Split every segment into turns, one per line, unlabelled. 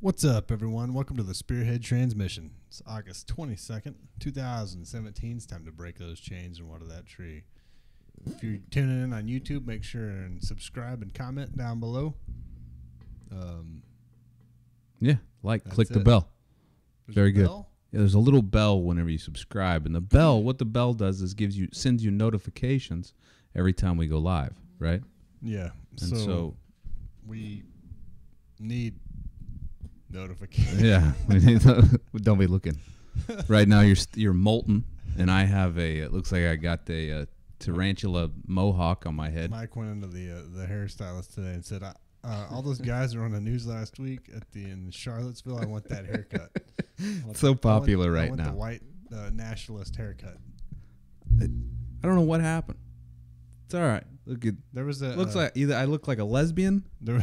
What's up, everyone? Welcome to the Spearhead transmission. It's August 22nd, 2017. It's time to break those chains and water that tree. If you're tuning in on YouTube, make sure and subscribe and comment down below.
Click the bell.
There's
Very
a
good.
bell?
Yeah, there's a little bell whenever you subscribe, and the bell, what the bell does is sends you notifications every time we go live, right?
Yeah.
And so
we need notifications.
yeah, don't be looking. Right now you're molten, and I have it looks like I got a tarantula mohawk on my head.
Mike went into the hairstylist today and said, all those guys were on the news last week in Charlottesville. I want that haircut.
So popular right now.
I want the white nationalist haircut.
I don't know what happened. It's all right.
There was a
looks like either I look like a lesbian
or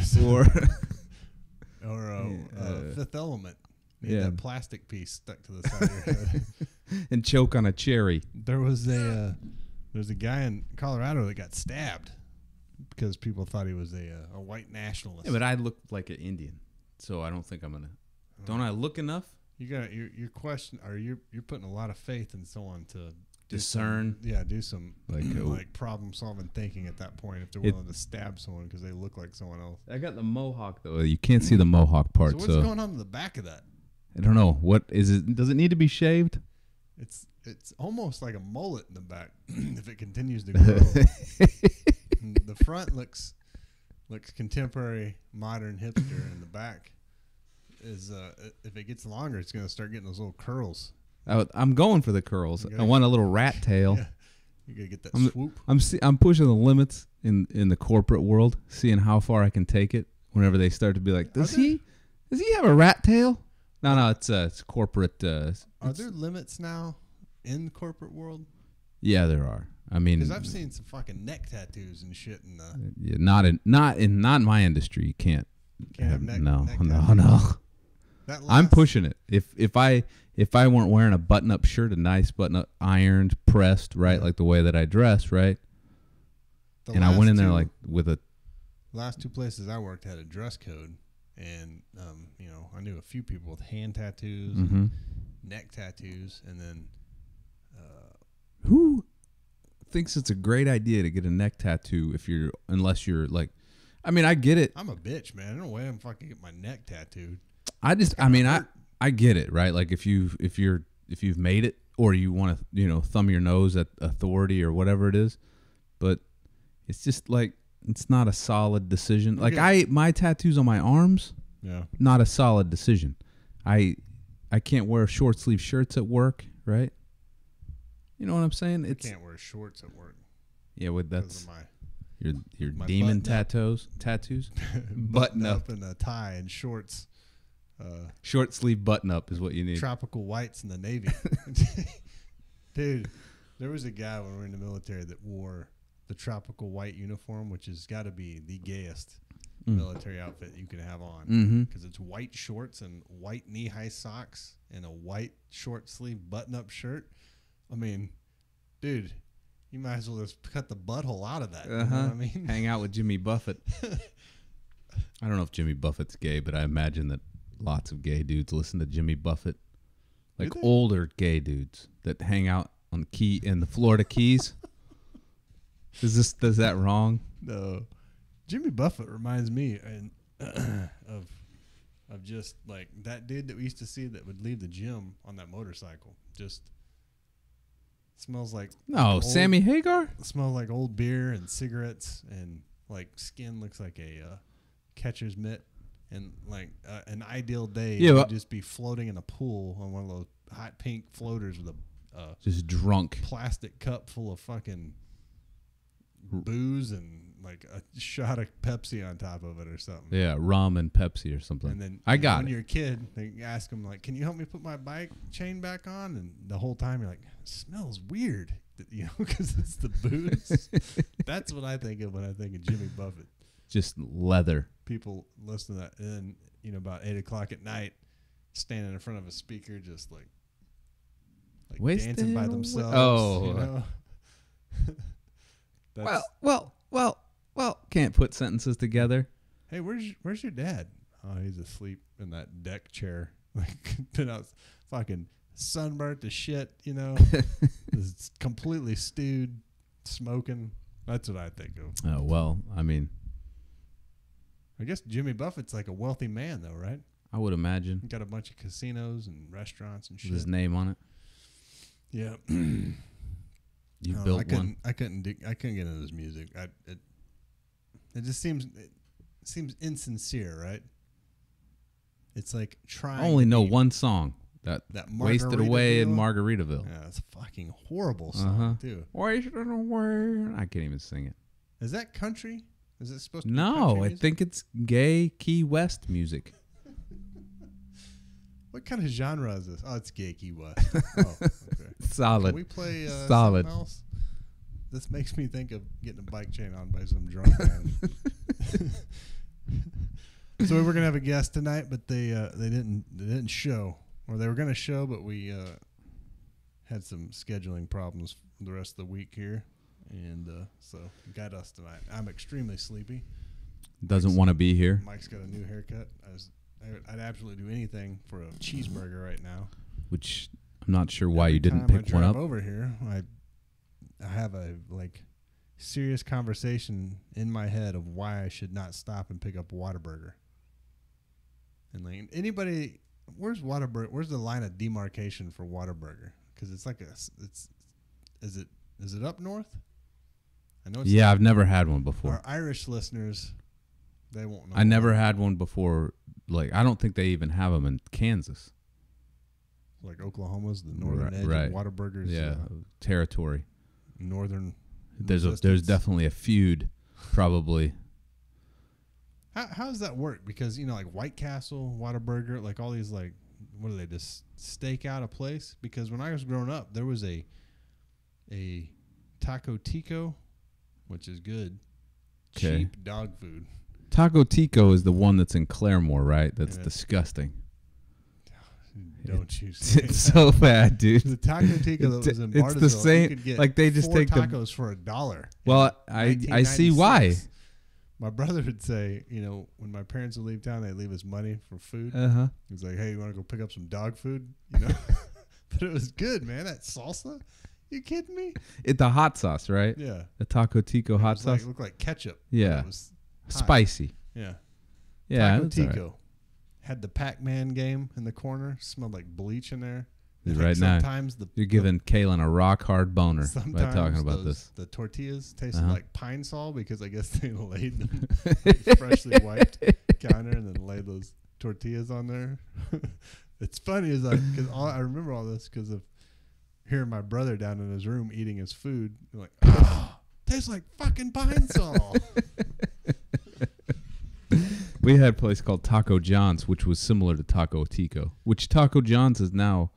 Fifth Element.
Yeah,
that plastic piece stuck to the side of your head
and choke on a cherry.
There's a guy in Colorado that got stabbed because people thought he was a white nationalist.
Yeah, but I look like an Indian, so I don't think I'm gonna. Don't I look enough?
You got your question, or you're putting a lot of faith in someone to
discern.
Do some like problem solving thinking at that point if they're willing to stab someone because they look like someone else.
I got the mohawk though. You can't see the mohawk part.
So what's going on in the back of that?
I don't know. What is it? Does it need to be shaved?
It's almost like a mullet in the back if it continues to grow. The front looks contemporary, modern, hipster, and the back is if it gets longer, it's gonna start getting those little curls.
I'm going for the curls. I want a little rat tail.
Yeah. You gotta get that swoop.
I'm pushing the limits in the corporate world, seeing how far I can take it. Whenever they start to be like, does he have a rat tail? No, it's corporate.
Are there limits now in the corporate world?
Yeah, there are. I mean,
because I've seen some fucking neck tattoos and shit.
Not in my industry. You can't
have neck.
No.
That
I'm pushing it. If I weren't wearing a button-up shirt, a nice button-up, ironed, pressed, right, like the way that I dress, right, and I went in there like with a.
Last two places I worked had a dress code, and I knew a few people with hand tattoos, and neck tattoos, and then
who thinks it's a great idea to get a neck tattoo unless you're like, I mean, I get it.
I'm a bitch, man. There's no way I'm fucking get my neck tattooed.
I get it, right? Like if you've made it, or you want to thumb your nose at authority or whatever it is, but it's just like it's not a solid decision. Like my tattoos on my arms, not a solid decision. I can't wear short sleeve shirts at work, right? You know what I'm saying?
I can't wear shorts at work.
Yeah, that's your demon tattoos.
Button up and a tie and shorts.
Short sleeve button up is what you need.
Tropical whites in the Navy. Dude, there was a guy when we were in the military that wore the tropical white uniform, which has got to be the gayest military outfit you can have on, because it's white shorts and white knee-high socks and a white short sleeve button-up shirt. I mean, dude, you might as well just cut the butthole out of that. You know what I mean?
Hang out with Jimmy Buffett. I don't know if Jimmy Buffett's gay, but I imagine that lots of gay dudes listen to Jimmy Buffett, like older gay dudes that hang out on in the Florida Keys. Does that wrong?
No, Jimmy Buffett reminds me of just like that dude that we used to see that would leave the gym on that motorcycle. Just smells like
Sammy Hagar.
Smells like old beer and cigarettes, and like skin looks like a catcher's mitt. And like an ideal day, would just be floating in a pool on one of those hot pink floaters with a
just drunk
plastic cup full of fucking booze and like a shot of Pepsi on top of it or something.
Yeah, rum and Pepsi or something.
And then
when
you're a kid, they ask them like, "Can you help me put my bike chain back on?" And the whole time you're like, "It smells weird," because it's the booze. That's what I think of when I think of Jimmy Buffett.
Just leather.
People listen to that, and then about 8 o'clock at night, standing in front of a speaker, just like dancing by themselves.
Well, can't put sentences together.
Hey, where's your dad? Oh, he's asleep in that deck chair. Like, been out fucking sunburnt to shit, you know. It's completely stewed, smoking. That's what I think of.
Oh, well, I mean,
I guess Jimmy Buffett's like a wealthy man, though, right?
I would imagine.
He got a bunch of casinos and restaurants and shit.
With his name on it.
Yeah.
You built one.
I couldn't get into his music. It just seems insincere, right? It's like trying.
I only know one song that Wasted Away in
Margaritaville.
Margaritaville.
Yeah, it's a fucking horrible song too.
Wasted Away. I can't even sing it.
Is that country? Is it supposed to be
No,
country
I
music?
think it's gay Key West music.
What kind of genre is this? Oh, it's gay Key West. Oh, okay.
Solid.
Can we play
Solid.
something else? This makes me think of getting a bike chain on by some drunk man. So we were gonna have a guest tonight, but they didn't show, or they were gonna show, but we had some scheduling problems for the rest of the week here, and so got us tonight. I'm extremely sleepy.
Doesn't want to be here.
Mike's got a new haircut. I'd absolutely do anything for a cheeseburger right now.
Which I'm not sure why you didn't
Every
pick
time
one
I
up.
drive over here, I have a serious conversation in my head of why I should not stop and pick up Whataburger. And like anybody, where's Whataburger? Where's the line of demarcation for Whataburger? Because it's like is it up north? I know.
Yeah, I've never had one before.
Our Irish listeners, they won't know.
I never had one before. Like, I don't think they even have them in Kansas.
Like Oklahoma's the northern edge
right.
of Whataburger's
territory.
northern.
There's definitely a feud, probably.
How does that work? Because like White Castle, Whataburger, like all these what do they just stake out a place? Because when I was growing up, there was a Taco Tico, which is good, cheap dog food.
Taco Tico is the one that's in Claremore, right? That's disgusting.
Don't you say
It's so bad, dude.
The Taco Tico that was in Bartlesville,
it's the same.
you could get
Like they just
4
take
tacos for $1.
Well, I see why.
My brother would say, when my parents would leave town, they'd leave us money for food. He's like, "Hey, you want to go pick up some dog food?" But it was good, man. That salsa. You kidding me?
The hot sauce, right?
Yeah.
The Taco Tico hot sauce.
It looked like ketchup.
Yeah.
It was hot.
Spicy.
Yeah.
Yeah.
Taco Tico. Had the Pac-Man game in the corner. Smelled like bleach in there.
Right now, you're giving Kaylin a rock hard boner by talking about this.
The tortillas tasted like Pine Sol because I guess they laid them freshly wiped counter and then laid those tortillas on there. It's funny because I remember all this because of hearing my brother down in his room eating his food. Like, tastes like fucking Pine Sol.
We had a place called Taco John's, which was similar to Taco Tico, which Taco John's is now,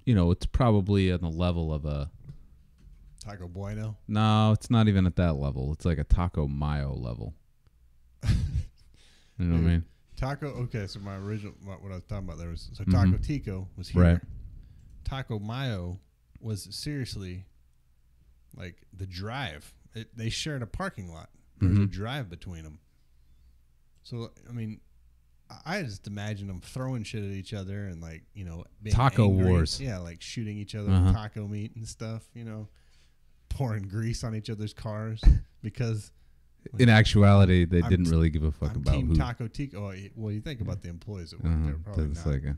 it's probably on the level of a
Taco Bueno.
No, it's not even at that level. It's like a Taco Mayo level. You know what I mean?
Taco. Okay, so my original what I was talking about there was Taco Tico was here.
Right.
Taco Mayo was seriously like the drive. They shared a parking lot. There was a drive between them. So I mean, I just imagine them throwing shit at each other and being
Taco
angry.
wars.
Yeah, like shooting each other with taco meat and stuff. Pouring grease on each other's cars because.
In actuality, they didn't really give a fuck about
Team
who.
Taco Tico. Well, you think about the employees that work there, probably not.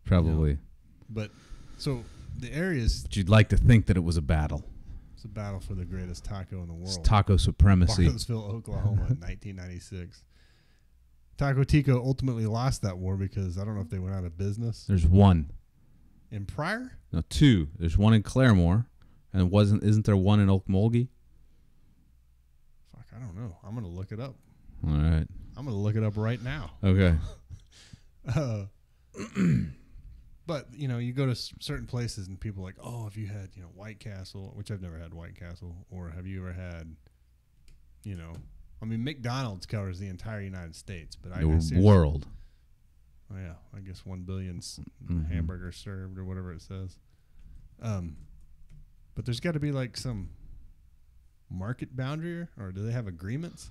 Probably.
But so the areas.
But you'd like to think that it was a battle.
It's a battle for the greatest taco in the world.
It's taco supremacy.
Bartlesville, Oklahoma, in 1996. Taco Tico ultimately lost that war because I don't know if they went out of business.
There's one.
In Pryor?
No, 2. There's one in Claremore, and isn't there one in Okmulgee?
Fuck, I don't know. I'm gonna look it up.
All right.
I'm gonna look it up right now.
Okay.
But you go to certain places and people are like, oh, have you had White Castle, which I've never had White Castle, or have you ever had, I mean McDonald's covers the entire United States, but
the world.
Oh yeah, I guess 1 billion hamburgers served or whatever it says. But there's got to be like some market boundary, or do they have agreements?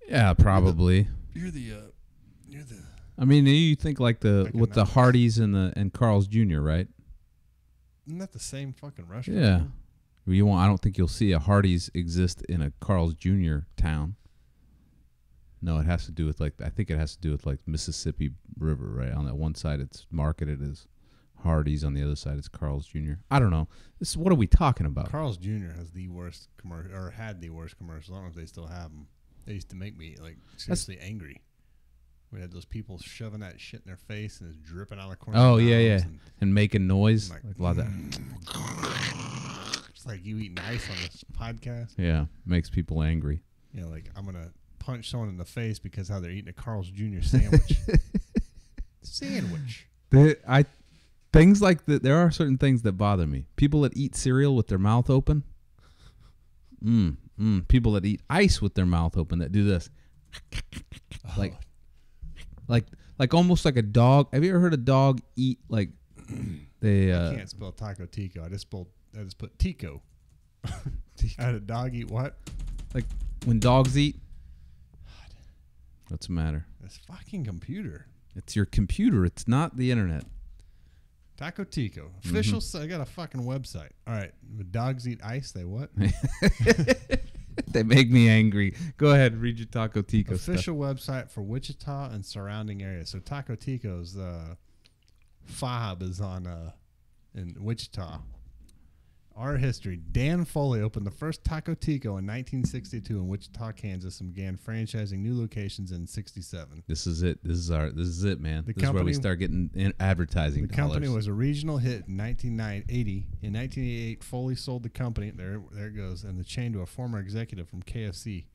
Yeah, probably.
You're the
I mean, you think like
Like
with the Hardee's and Carl's Jr., right?
Isn't that the same fucking restaurant?
Yeah. I don't think you'll see a Hardee's exist in a Carl's Jr. town. No, it has to do with I think it has to do with Mississippi River, right? On that one side, it's marketed as Hardee's. On the other side, it's Carl's Jr. I don't know. What are we talking about?
Carl's Jr. has the worst commercial, or had the worst commercial. I don't know if they still have them. They used to make me seriously angry. We had those people shoving that shit in their face and it's dripping out of the corner.
Oh yeah, and making noise like a lot of that.
It's like you eating ice on this podcast.
Yeah, makes people angry.
Yeah, like I'm gonna punch someone in the face because how they're eating a Carl's Jr. sandwich. Sandwich.
Things like that. There are certain things that bother me. People that eat cereal with their mouth open. People that eat ice with their mouth open that do this, like almost like a dog. Have you ever heard a dog eat like they?
I can't spell Taco Tico. I just put Tico. I had a dog eat what?
Like when dogs eat. What's the matter?
This fucking computer.
It's your computer. It's not the internet.
Taco Tico. Official. I got a fucking website. All right. When dogs eat ice, they what?
They make me angry. Go ahead. Read your Taco Tico
official website for Wichita and surrounding areas. So Taco Tico's FOB is on in Wichita. Our history. Dan Foley opened the first Taco Tico in 1962 in Wichita, Kansas, and began franchising new locations in 67.
This is it. This is it, man. This is where we start getting advertising.
The company was a regional hit in 1980. In 1988, Foley sold the company. There it goes, and the chain to a former executive from KFC.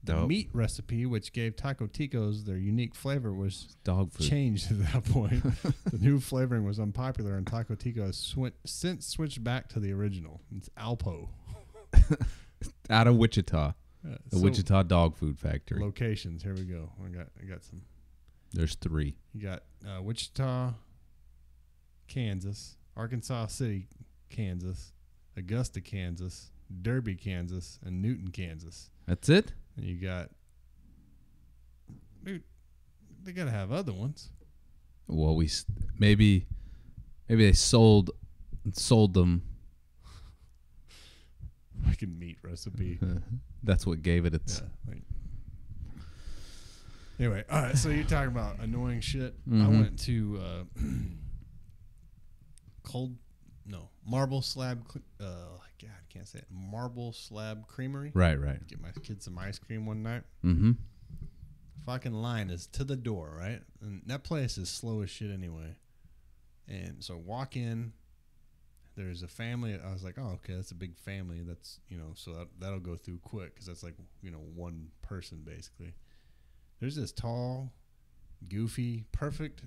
The meat recipe, which gave Taco Ticos their unique flavor, was
dog food.
Changed at that point. The new flavoring was unpopular, and Taco Tico has since switched back to the original. It's Alpo.
Out of Wichita. The Wichita Dog Food Factory.
Locations. Here we go. I got some.
There's 3.
You got Wichita, Kansas, Arkansas City, Kansas, Augusta, Kansas, Derby, Kansas, and Newton, Kansas.
That's it?
And you got, dude, they got to have other ones.
Well, maybe they sold them.
Fucking meat recipe.
That's what gave it its.
Yeah, anyway, all right. So you're talking about annoying shit.
Mm-hmm.
I went to Marble Slab. God, I can't say it. Marble Slab Creamery.
Right.
Get my kids some ice cream one night.
Mm-hmm.
Fucking line is to the door, right? And that place is slow as shit anyway. And so walk in. There's a family. I was like, oh, okay, that's a big family. That's, so that'll go through quick because that's like, one person basically. There's this tall, goofy, perfect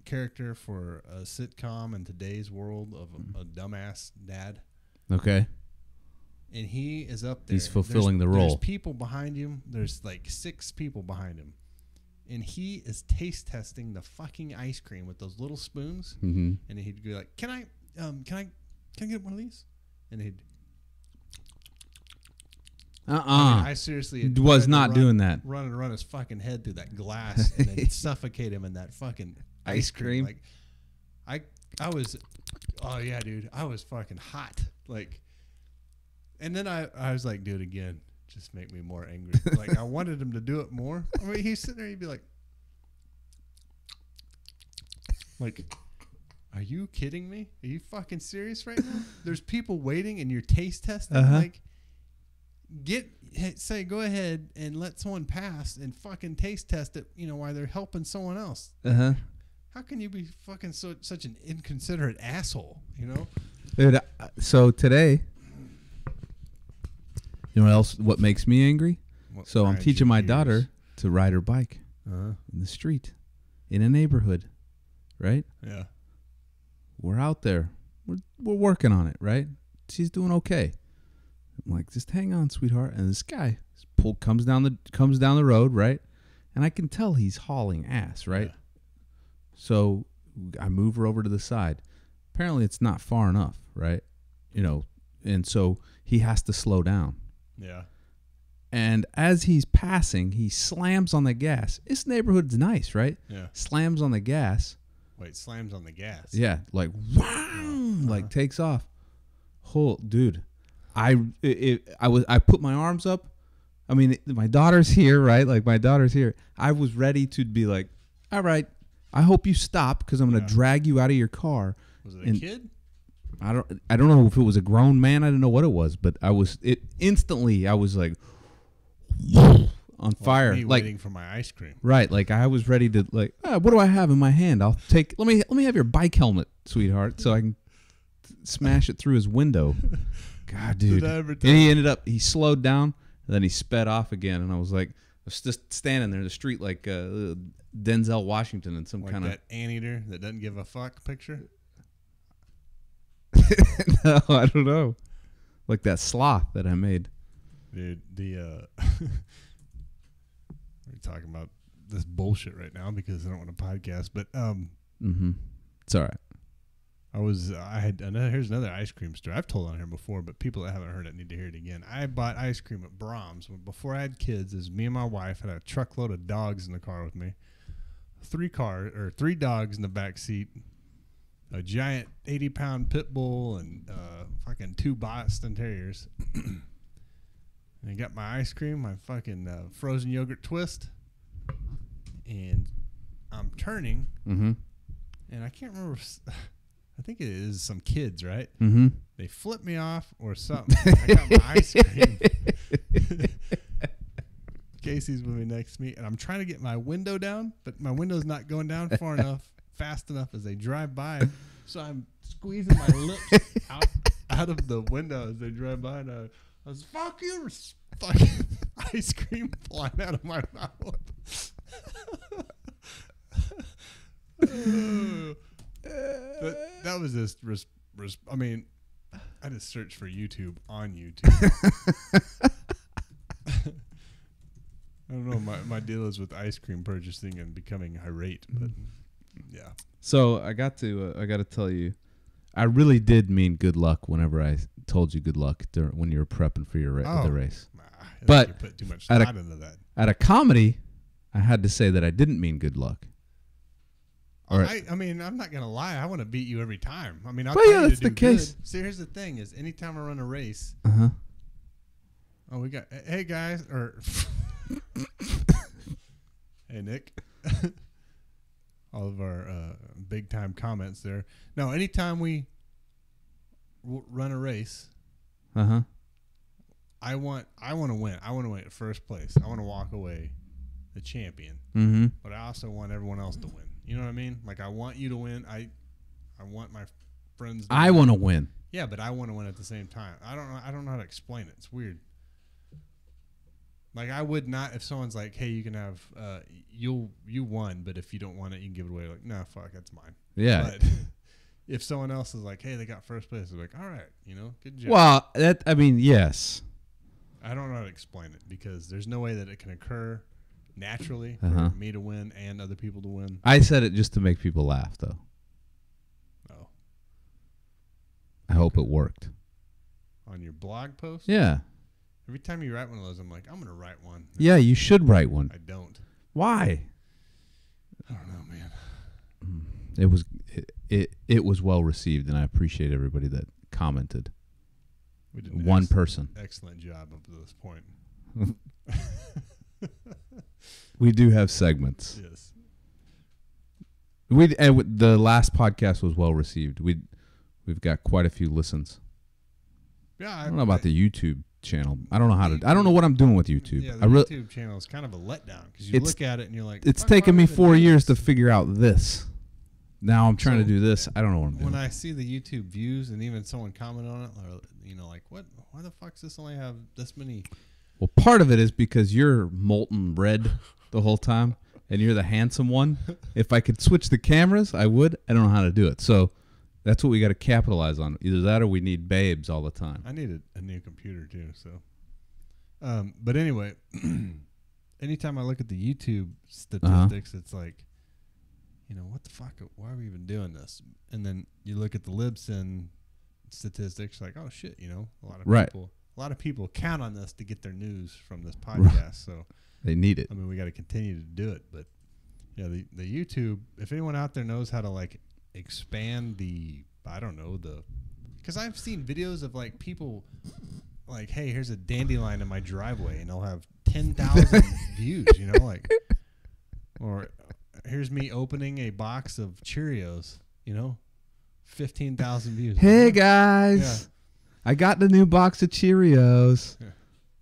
character for a sitcom in today's world of a dumbass dad.
Okay.
And he is up there.
He's fulfilling the role.
There's people behind him. There's like 6 people behind him. And he is taste testing the fucking ice cream with those little spoons.
Mm-hmm.
And he'd be like, can I get one of these? And he'd. I seriously
was not doing that.
Run his fucking head through that glass and then suffocate him in that fucking ice cream. Like, I was, oh yeah, dude, I was fucking hot. Like, and then I was like, do it again. Just make me more angry. Like, I wanted him to do it more. I mean, he's sitting there, he'd be like, are you kidding me? Are you fucking serious right now? There's people waiting and you're taste testing. Like, go ahead and let someone pass and fucking taste test it, while they're helping someone else. How can you be fucking such an inconsiderate asshole,
Dude, so today, what makes me angry? So I'm teaching my daughter to ride her bike in the street, in a neighborhood, right?
Yeah.
We're out there. We're working on it, right? She's doing okay. I'm like, just hang on, sweetheart. And this guy comes down the road, right? And I can tell he's hauling ass, right? Yeah. So I move her over to the side. Apparently it's not far enough, right? And so he has to slow down.
Yeah.
And as he's passing, he slams on the gas. This neighborhood's nice, right?
Yeah.
Slams on the gas.
Wait, slams on the gas.
Yeah, like wow, like takes off. Dude, I put my arms up. I mean, my daughter's here, right? Like my daughter's here. I was ready to be like, all right, I hope you stop because I'm gonna drag you out of your car.
Was it a kid?
I don't know if it was a grown man. I didn't know what it was, but I was like on fire,
me
like
waiting for my ice cream.
Right, like I was ready to like, what do I have in my hand? I'll take. Let me have your bike helmet, sweetheart, so I can smash it through his window. God, dude. And he slowed down, and then he sped off again, and I was just standing there in the street like Denzel Washington in some kind of
that anteater that doesn't give a fuck picture.
No, I don't know. Like that sloth that I made.
Dude, we're talking about this bullshit right now because I don't want a podcast, but
it's all right.
Here's another ice cream story. I've told on here before, but people that haven't heard it need to hear it again. I bought ice cream at Brahms before I had kids. As me and my wife had a truckload of dogs in the car with me. 3 dogs in the back seat. A giant 80-pound pit bull and fucking 2 Boston Terriers. And I got my ice cream, my fucking frozen yogurt twist. And I'm turning. Mm-hmm. And I can't remember. I think it is some kids, right? Mm-hmm. They flip me off or something. I got my ice cream. Casey's with me next to me. And I'm trying to get my window down. But my window's not going down far enough. Fast enough as they drive by, so I'm squeezing my lips out of the window as they drive by, and I was fucking ice cream flying out of my mouth. But that was just. I mean, I just searched for YouTube on YouTube. I don't know. My deal is with ice cream purchasing and becoming irate, but. Yeah.
So I got to tell you, I really did mean good luck whenever I told you good luck when you were prepping for your the race. But
you put too much thought into that.
At a comedy, I had to say that I didn't mean good luck.
I mean, I'm not gonna lie. I want to beat you every time. I mean, I'll tell you
that's the case.
See, here's the thing: is anytime I run a race, we got hey guys or hey Nick. All of our big time comments there. No, anytime we run a race, I want to win. I want to win at first place. I want to walk away the champion. Mm-hmm. But I also want everyone else to win. You know what I mean? Like I want you to win. I want my friends. I
want to win.
Yeah, but I want to win at the same time. I don't know how to explain it. It's weird. Like I would not if someone's like, "Hey, you can have you won, but if you don't want it, you can give it away." Like, no, fuck, that's mine.
Yeah.
But if someone else is like, "Hey, they got first place," I'm like, "All right, good job."
Well, yes.
I don't know how to explain it because there's no way that it can occur naturally for me to win and other people to win.
I said it just to make people laugh, though.
Oh.
I hope it worked.
On your blog post?
Yeah.
Every time you write one of those, I'm like, I'm going to write one.
Yeah, you should write one.
I don't.
Why?
I don't know, man.
It was well received, and I appreciate everybody that commented.
We did
one person.
Excellent job up to this point.
We do have segments.
Yes.
The last podcast was well received. We've got quite a few listens.
Yeah,
I don't know about the YouTube channel. I don't know I don't know what I'm doing with YouTube.
Yeah, the YouTube channel is kind of a letdown because you look at it and you're like,
it's taken me 4 years to figure out this. Now I'm trying to do this. I don't know what I'm doing.
When I see the YouTube views and even someone comment on it, or, like, what? Why the fuck does this only have this many?
Well, part of it is because you're molten red the whole time, and you're the handsome one. If I could switch the cameras, I would. I don't know how to do it. So that's what we got to capitalize on. Either that or we need babes all the time.
I need a new computer too. So, but anyway, anytime I look at the YouTube statistics, it's like, what the fuck? Why are we even doing this? And then you look at the Libsyn statistics, like, oh shit, a lot of people a lot of people count on this to get their news from this podcast. So
they need it.
I mean, we got to continue to do it. But yeah, the YouTube. If anyone out there knows how to like expand because I've seen videos of like people like, hey, here's a dandelion in my driveway, and they'll have 10,000 views. Like, or here's me opening a box of Cheerios. 15,000 views.
Hey guys, yeah. I got the new box of Cheerios.
Yeah.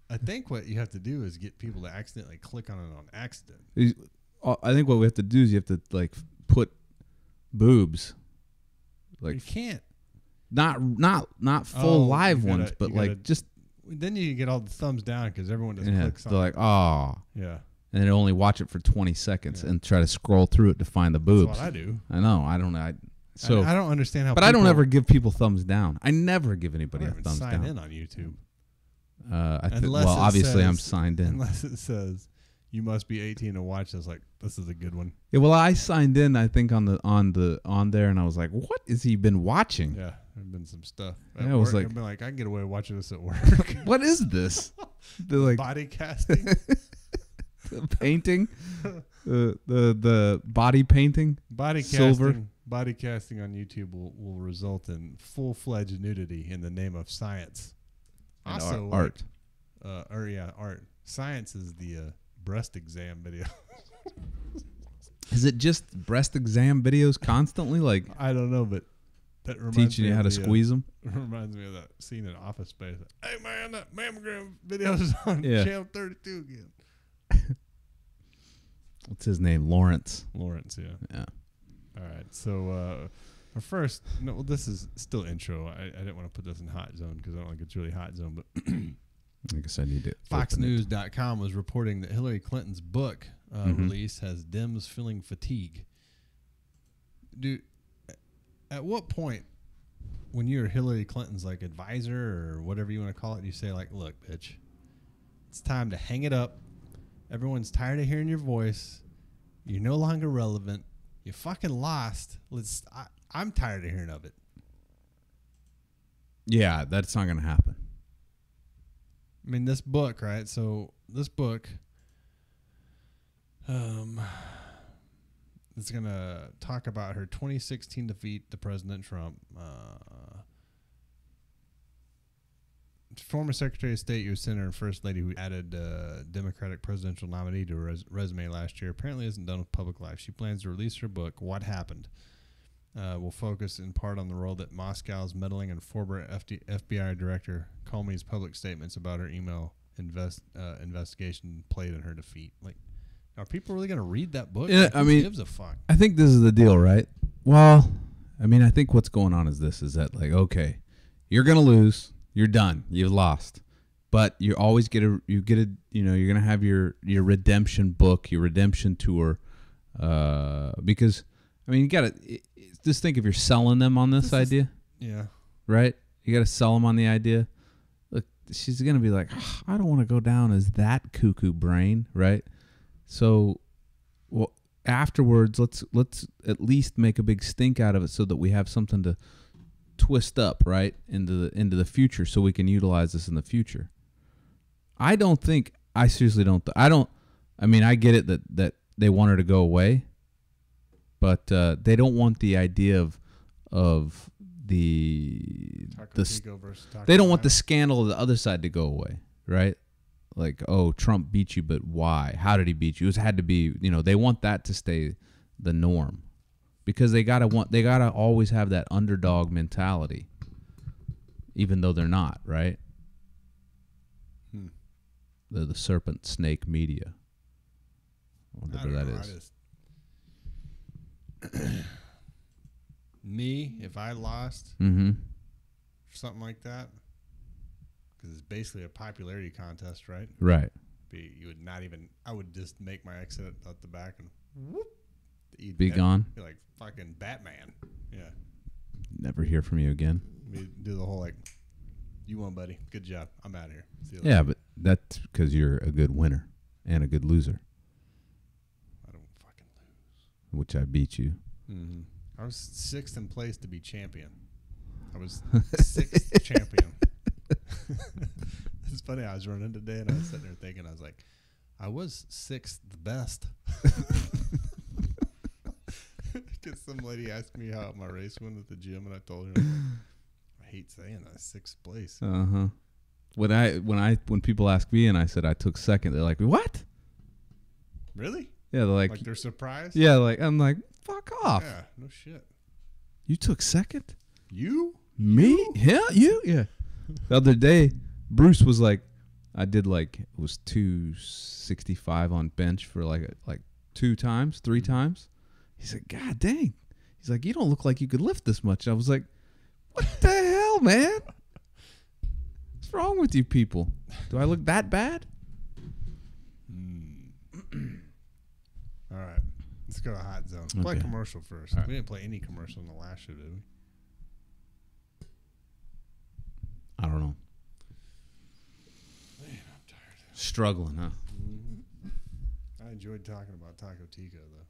I think what you have to do is get people to accidentally click on it on accident.
I think what we have to do is you have to like put boobs. Like
you can't.
Not full live ones, but like just.
Then you get all the thumbs down because everyone just clicks on it.
They're like, oh.
Yeah.
And they only watch it for 20 seconds and try to scroll through it to find the boobs.
That's what I do.
I know. I don't know. I don't understand how. But I don't ever give people thumbs down. I never give anybody a thumbs down.
Sign in on YouTube.
Obviously I'm signed in.
Unless it says you must be 18 to watch this. Like, this is a good one.
Yeah. Well, I signed in. I think on there, and I was like, "What has he been watching?"
Yeah, there's been some stuff.
I was like,
I've been like, I can get away watching this at work.
What is this? They're like
body casting,
the painting, the body painting,
body
silver.
casting. Body casting on YouTube will result in full-fledged nudity in the name of science.
And
also,
art.
Art. Science is the breast exam video.
Is it just breast exam videos constantly? Like,
I don't know, but that reminds
teaching you how to squeeze them.
Reminds me of that scene in Office Space. Hey man, that mammogram video is on channel 32 again.
What's his name? Lawrence.
Lawrence, yeah.
Yeah.
All right, so first, this is still intro. I didn't want to put this in hot zone because I don't think it's really hot zone, but
I guess I need it.
FoxNews.com was reporting that Hillary Clinton's book release has Dems feeling fatigue. Dude, at what point, when you're Hillary Clinton's like advisor or whatever you want to call it, you say like, "Look, bitch, it's time to hang it up. Everyone's tired of hearing your voice. You're no longer relevant. You fucking lost. I'm tired of hearing of it."
Yeah, that's not going to happen.
I mean, this book, right? So this book, it's going to talk about her 2016 defeat to President Trump. Former Secretary of State, U.S. Senator and First Lady who added Democratic presidential nominee to her resume last year, apparently isn't done with public life. She plans to release her book, What Happened. Will focus in part on the role that Moscow's meddling and former FBI Director Comey's public statements about her email investigation played in her defeat. Like, are people really going to read that book?
Yeah,
like, who gives a fuck?
I think this is the deal, right? Well, I mean, I think what's going on is that, like, okay, you're going to lose. You're done. You've lost. But you always you're going to have your redemption book, your redemption tour, because, I mean, you got to just think if you're selling them on this idea.
Yeah.
Right? You got to sell them on the idea. Look, she's going to be like, oh, I don't want to go down as that cuckoo brain, right? So, well, afterwards, let's at least make a big stink out of it so that we have something to twist up, right, into the future, so we can utilize this in the future. I seriously don't. I mean, I get it that they want her to go away, but they don't want the idea of the they don't want the scandal of the other side to go away, right? Like, oh, Trump beat you, but why? How did he beat you? It had to be, they want that to stay the norm. Because they gotta always have that underdog mentality, even though they're not, right? The serpent snake media, whatever that is.
Me, if I lost something like that, because it's basically a popularity contest, right?
Right.
I would just make my exit out the back and whoop.
Be gone.
Be like fucking Batman. Yeah.
Never hear from you again.
Do the whole like, you won, buddy. Good job. I'm out of here.
Yeah, but that's because you're a good winner and a good loser.
I don't fucking lose.
Which I beat you.
Mm-hmm. I was 6th in place to be champion. I was 6th champion. funny. I was running today, and I was sitting there thinking, I was like, I was sixth best. Because some lady asked me how my race went at the gym, and I told her, I hate saying that, sixth place.
When people ask me and I said I took second, they're like, what?
Really?
Yeah, they're like
they're surprised.
Yeah, I'm like, fuck off.
Yeah, no shit.
You took second?
You?
Me? Yeah, you? Yeah. The other day, Bruce was like, I did it was 265 on bench for like 3 times. He said, God dang. He's like, you don't look like you could lift this much. I was like, what the hell, man? What's wrong with you people? Do I look that bad?
All right. Let's go to Hot Zone. Okay. Play commercial first. Right. We didn't play any commercial in the last show, did we?
I don't know.
Man, I'm tired.
Struggling, huh?
Mm-hmm. I enjoyed talking about Taco Tico, though.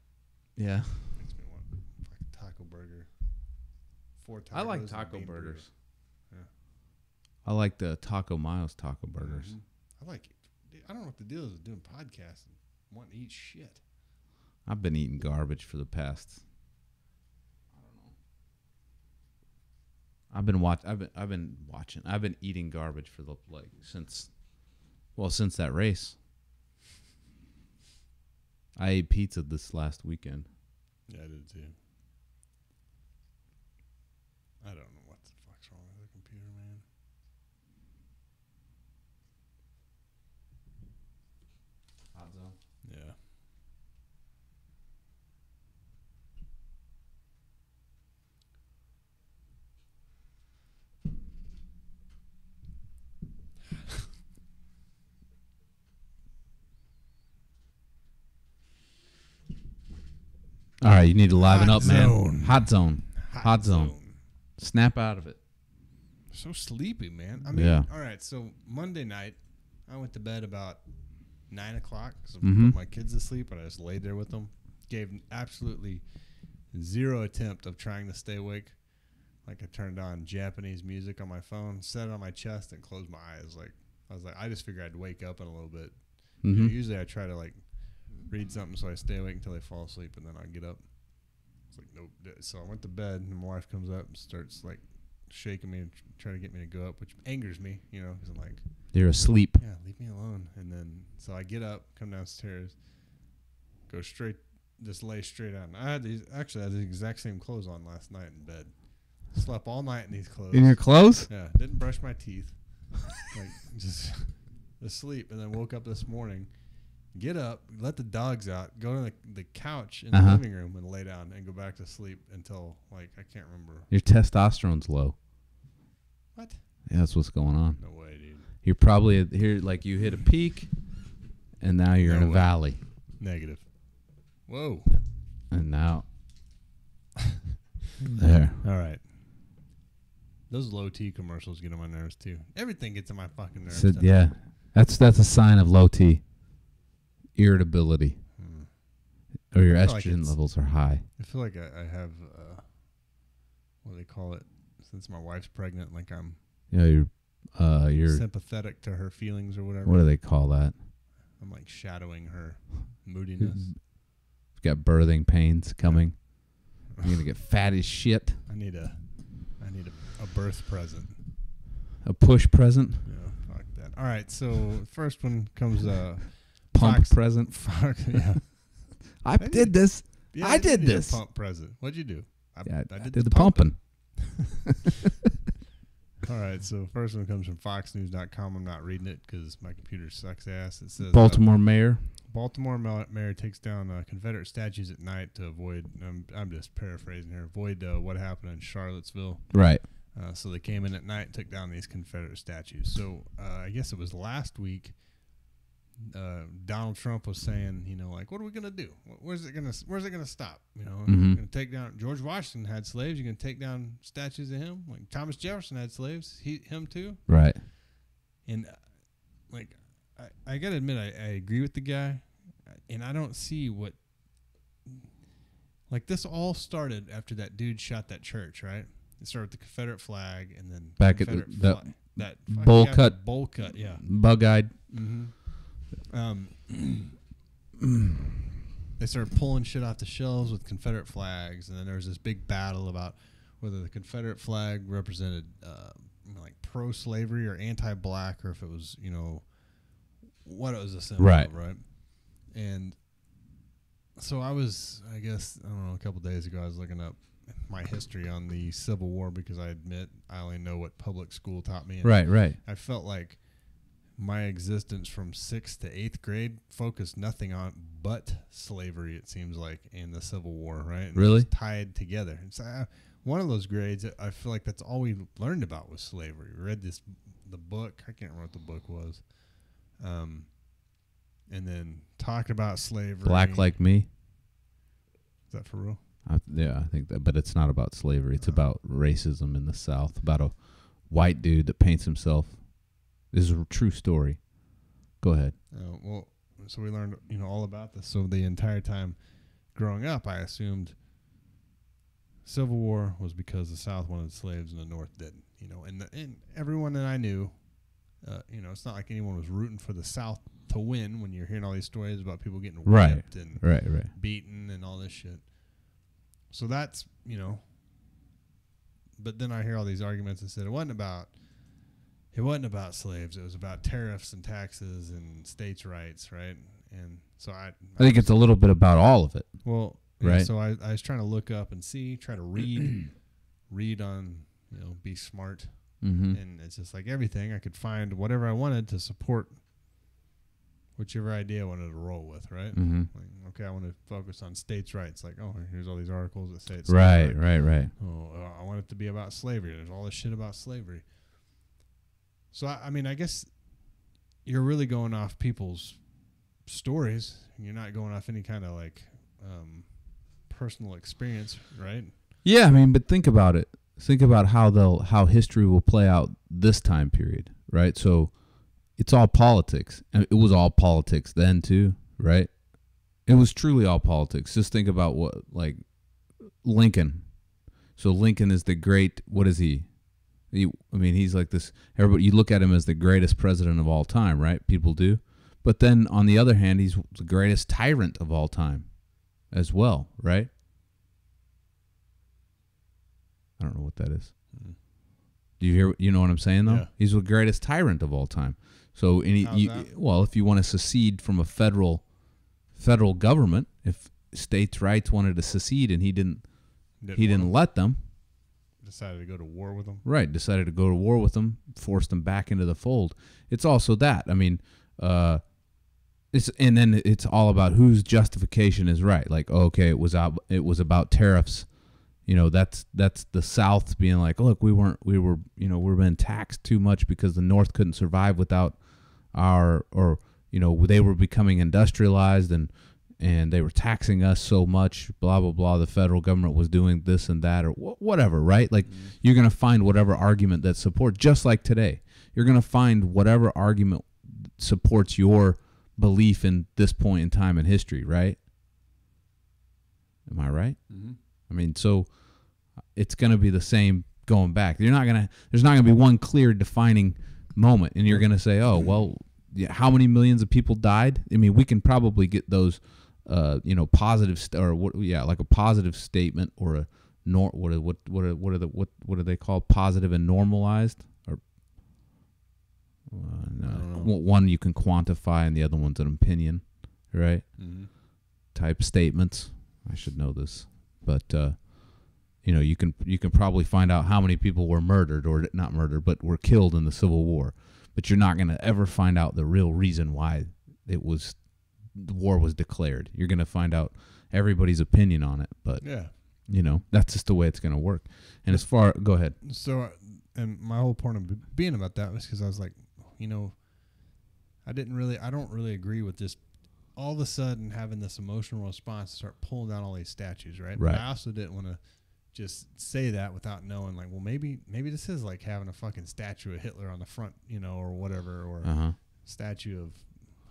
Yeah.
Makes me want fucking taco burger. 4 tacos.
I like taco burgers.
Yeah.
I like the Taco Miles taco burgers.
Mm-hmm. I like it. Dude, I don't know what the deal is with doing podcasts and wanting to eat shit.
I've been eating garbage for the past. I don't know. I've been eating garbage for the since that race. I ate pizza this last weekend.
Yeah, I did too. I don't know what the fuck's wrong with the computer, man.
Hot Zone?
Yeah.
All right, you need to liven up,
Zone.
Man. Hot Zone. Hot zone. Snap out of it.
So sleepy, man. I mean,
yeah.
All right, so Monday night, I went to bed about 9 o'clock because I put my kids to sleep, and I just laid there with them. Gave absolutely zero attempt of trying to stay awake. I turned on Japanese music on my phone, set it on my chest, and closed my eyes. I just figured I'd wake up in a little bit.
Mm-hmm.
Usually I try to read something so I stay awake until I fall asleep, and then I get up. It's nope. So I went to bed, and my wife comes up and starts shaking me and trying to get me to go up, which angers me, because I'm like,
you're asleep.
Yeah, leave me alone. And then so I get up, come downstairs, go straight, just lay straight out. And I had the exact same clothes on last night in bed. Slept all night in these clothes.
In your clothes?
Yeah. Didn't brush my teeth. Just asleep, and then woke up this morning. Get up, let the dogs out, go to the couch in the living room and lay down and go back to sleep until, I can't remember.
Your testosterone's low.
What?
Yeah, that's what's going on.
No way, dude.
You're probably here, you hit a peak, and now you're in a valley.
Negative. Whoa.
And now. There.
All right. Those low T commercials get on my nerves, too. Everything gets on my fucking nerves.
Yeah. That's a sign of low T. Irritability. Or your estrogen levels are high.
I feel like I have, what do they call it? Since my wife's pregnant, I'm
you're
sympathetic to her feelings or whatever.
What do they call that?
I'm shadowing her moodiness.
You've got birthing pains coming. You're going to get fat as shit.
I need a birth present.
A push present?
Yeah, fuck that. All right, so first one comes
pump present.
Fuck, yeah.
I did this.
Yeah,
I did this.
Pump present. What'd you do?
I did the pumping.
All right, so first one comes from foxnews.com. I'm not reading it because my computer sucks ass. It says
Baltimore mayor
mayor takes down Confederate statues at night to avoid, I'm just paraphrasing here, avoid what happened in Charlottesville.
Right.
So they came in at night and took down these Confederate statues. So I guess it was last week. Donald Trump was saying, what are we gonna do? Where's it gonna stop? You're gonna take down George Washington had slaves. You're gonna take down statues of him. Thomas Jefferson had slaves. Him too.
Right.
And I gotta admit, I agree with the guy, and I don't see what. This all started after that dude shot that church, right? It started with the Confederate flag, and then
Back at
Confederate that
bowl cut,
bowl cut, yeah,
bug-eyed.
They started pulling shit off the shelves with Confederate flags, and then there was this big battle about whether the Confederate flag represented like pro-slavery or anti-black, or if it was, you know, what it was a symbol of, right? And so I guess, I don't know, a couple days ago I was looking up my history on the Civil War, because I admit I only know what public school taught me.
Right.
I felt like my existence from 6th to 8th grade focused nothing on but slavery, it seems like, in the Civil War, right? And
really?
It was tied together. It's one of those grades that I feel like that's all we learned about was slavery. We read the book. I can't remember what the book was. And then talked about slavery.
Black Like Me.
Is that for real?
Yeah, I think that, but it's not about slavery. It's about racism in the South, about a white dude that paints himself. This is a true story. Go ahead.
Well, so we learned, you know, all about this. So the entire time growing up, I assumed Civil War was because the South wanted slaves and the North didn't. You know, and everyone that I knew, you know, it's not like anyone was rooting for the South to win when you're hearing all these stories about people getting whipped and beaten and all this shit. So that's, you know, but then I hear all these arguments that said it wasn't about slaves. It was about tariffs and taxes and states' rights, right? And so I
think it's a little bit about all of it.
Well,
right.
Yeah, so I was trying to look up and try to read on, you know, be smart. And it's just like everything, I could find whatever I wanted to support whichever idea I wanted to roll with, right? Like, okay, I want to focus on states' rights. Like, oh, here's all these articles that say it's
right.
Oh, I want it to be about slavery. There's all this shit about slavery. So, I mean, I guess you're really going off people's stories. You're not going off any kind of, like, personal experience, right?
Yeah, I mean, but think about it. Think about how history will play out this time period, right? So it's all politics. And it was all politics then too, right? It was truly all politics. Just think about what, like, Lincoln. So Lincoln is the great, what is he? I mean, he's like this, everybody, you look at him as the greatest president of all time, right? People do. But then on the other hand, he's the greatest tyrant of all time as well, right? I don't know what that is. Do you hear? You know what I'm saying, though? Yeah. He's the greatest tyrant of all time. So, well, if you want to secede from a federal government, if states' rights wanted to secede and he didn't let them,
decided to go to war with them.
Right, decided to go to war with them, forced them back into the fold. It's also that. I mean, and then it's all about whose justification is right. Like, okay, it was about tariffs. You know, that's the South being like, look, we were being taxed too much because the North couldn't survive without they were becoming industrialized and they were taxing us so much, blah, blah, blah. The federal government was doing this and that or whatever, right? Like, you're going to find whatever argument that supports, just like today. You're going to find whatever argument supports your belief in this point in time in history, right? Am I right? Mm-hmm. I mean, so it's going to be the same going back. There's not going to be one clear defining moment, and you're going to say, oh, well, yeah, how many millions of people died? I mean, we can probably get those, positive like a positive statement or a what are they called? Positive and normalized, or one you can quantify and the other one's an opinion, right? Mm-hmm. Type statements. I should know this. But you can probably find out how many people were murdered or not murdered, but were killed in the Civil War. But you're not going to ever find out the real reason why the war was declared. You're going to find out everybody's opinion on it. But that's just the way it's going to work. And go ahead.
So, and my whole point of being about that was because I was like, I don't really agree with this. All of a sudden having this emotional response to start pulling down all these statues, right? But I also didn't want to just say that without knowing, like, well, maybe this is like having a fucking statue of Hitler on the front, or whatever, or statue of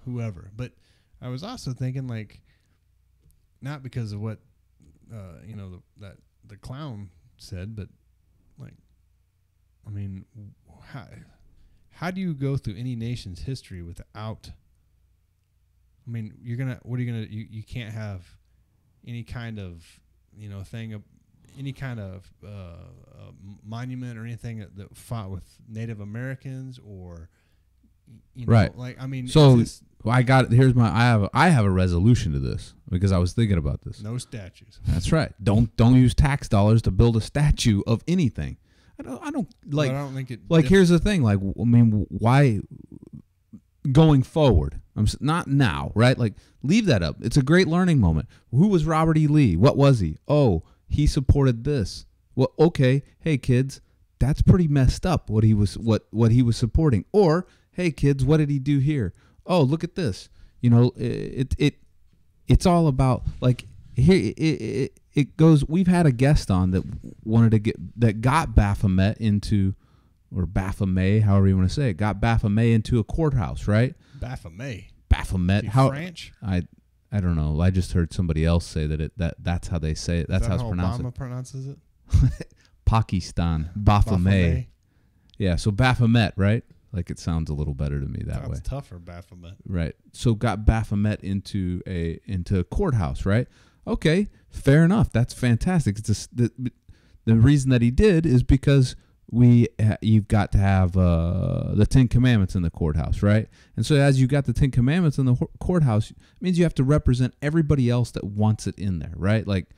whoever. But I was also thinking, like, not because of what, the clown said, but like, I mean, how do you go through any nation's history without? I mean, what are you gonna? You can't have any kind of thing, any kind of monument or anything that fought with Native Americans or
right.
Like, I mean,
so I have a resolution to this because I was thinking about this.
No statues.
That's right. Don't use tax dollars to build a statue of anything. I don't like.
But I don't think it.
Like, here's the thing. Like, I mean, why? Going forward, not now, right? Like, leave that up. It's a great learning moment. Who was Robert E. Lee? What was he? Oh, he supported this. Well, okay. Hey, kids, that's pretty messed up. What he was supporting. Or, hey, kids, what did he do here? Oh, look at this. It's all about, like, here it goes. We've had a guest on that got Baphomet into, or Baphomet, however you want to say it, got Baphomet into a courthouse, right? Baphomet. How
French?
I don't know. I just heard somebody else say that's how they say it. That's how it's pronounced.
Obama pronounces it.
Pakistan. Baphomet. Yeah. So Baphomet, right? Like, it sounds a little better to me that way.
Sounds tougher, Baphomet.
Right. So got Baphomet into a courthouse, right? Okay, fair enough. That's fantastic. It's the reason that he did is because you've got to have the 10 Commandments in the courthouse, right? And so as you got the 10 Commandments in the courthouse, it means you have to represent everybody else that wants it in there, right? Like,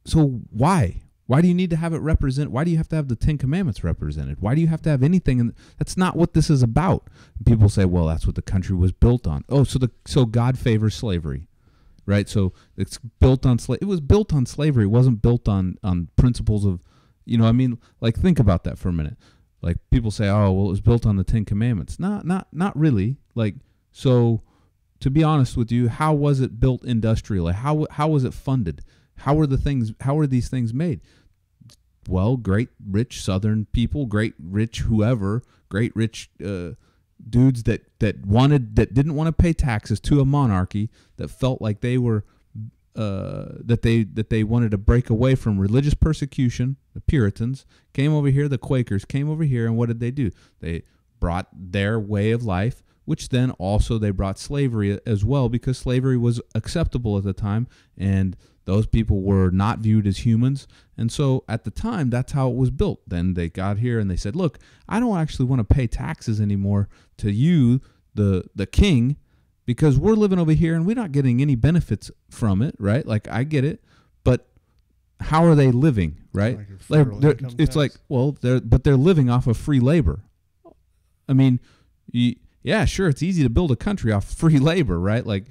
so why? Why do you need to have it represent? Why do you have to have the 10 Commandments represented? Why do you have to have anything? That's not what this is about. People say, well, that's what the country was built on. Oh, so God favors slavery, right? So it's built on It was built on slavery. It wasn't built on principles of, I mean, like, think about that for a minute. Like, people say, oh, well, it was built on the 10 Commandments. Not really. Like, so to be honest with you, how was it built industrially? How was it funded? How were these things made? Well, great rich Southern people, great rich whoever, great rich dudes that didn't want to pay taxes to a monarchy, that felt like they were that they wanted to break away from religious persecution. The Puritans came over here, the Quakers came over here, and what did they do? They brought their way of life, which then also they brought slavery as well, because slavery was acceptable at the time, and those people were not viewed as humans. And so at the time, that's how it was built. Then they got here and they said, look, I don't actually want to pay taxes anymore to you, the king, because we're living over here and we're not getting any benefits from it, right? Like, I get it, but how are they living, right? It's like, well, they're living off of free labor. I mean, yeah, sure, it's easy to build a country off free labor, right? Like,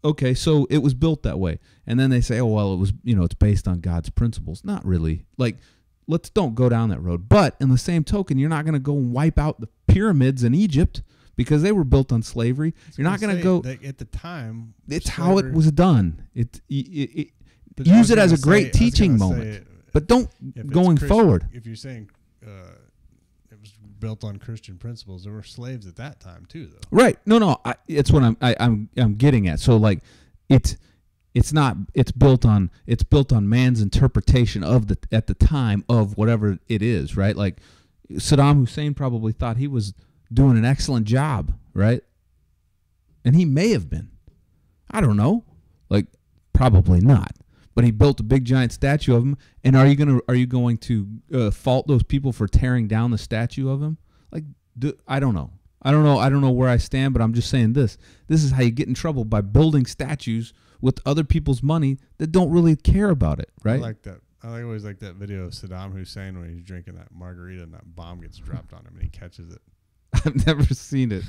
okay, so it was built that way. And then they say, oh, well, it was, it's based on God's principles. Not really. Like, don't go down that road. But in the same token, you're not going to go and wipe out the pyramids in Egypt because they were built on slavery. You're not going to go.
At the time,
it's how it was done. Use it as a great teaching moment. But don't going forward.
If you're saying it was built on Christian principles, there were slaves at that time too, though. Right.
No. It's what I'm getting at. So, like, it's built on man's interpretation of at the time of whatever it is, right? Like, Saddam Hussein probably thought he was doing an excellent job, right? And he may have been. I don't know. Like, probably not. But he built a big giant statue of him. And are you going to fault those people for tearing down the statue of him? Like, I don't know. I don't know where I stand, but I'm just saying this. This is how you get in trouble, by building statues with other people's money that don't really care about it, right?
I like that. I always like that video of Saddam Hussein when he's drinking that margarita and that bomb gets dropped on him and he catches it.
I've never seen it.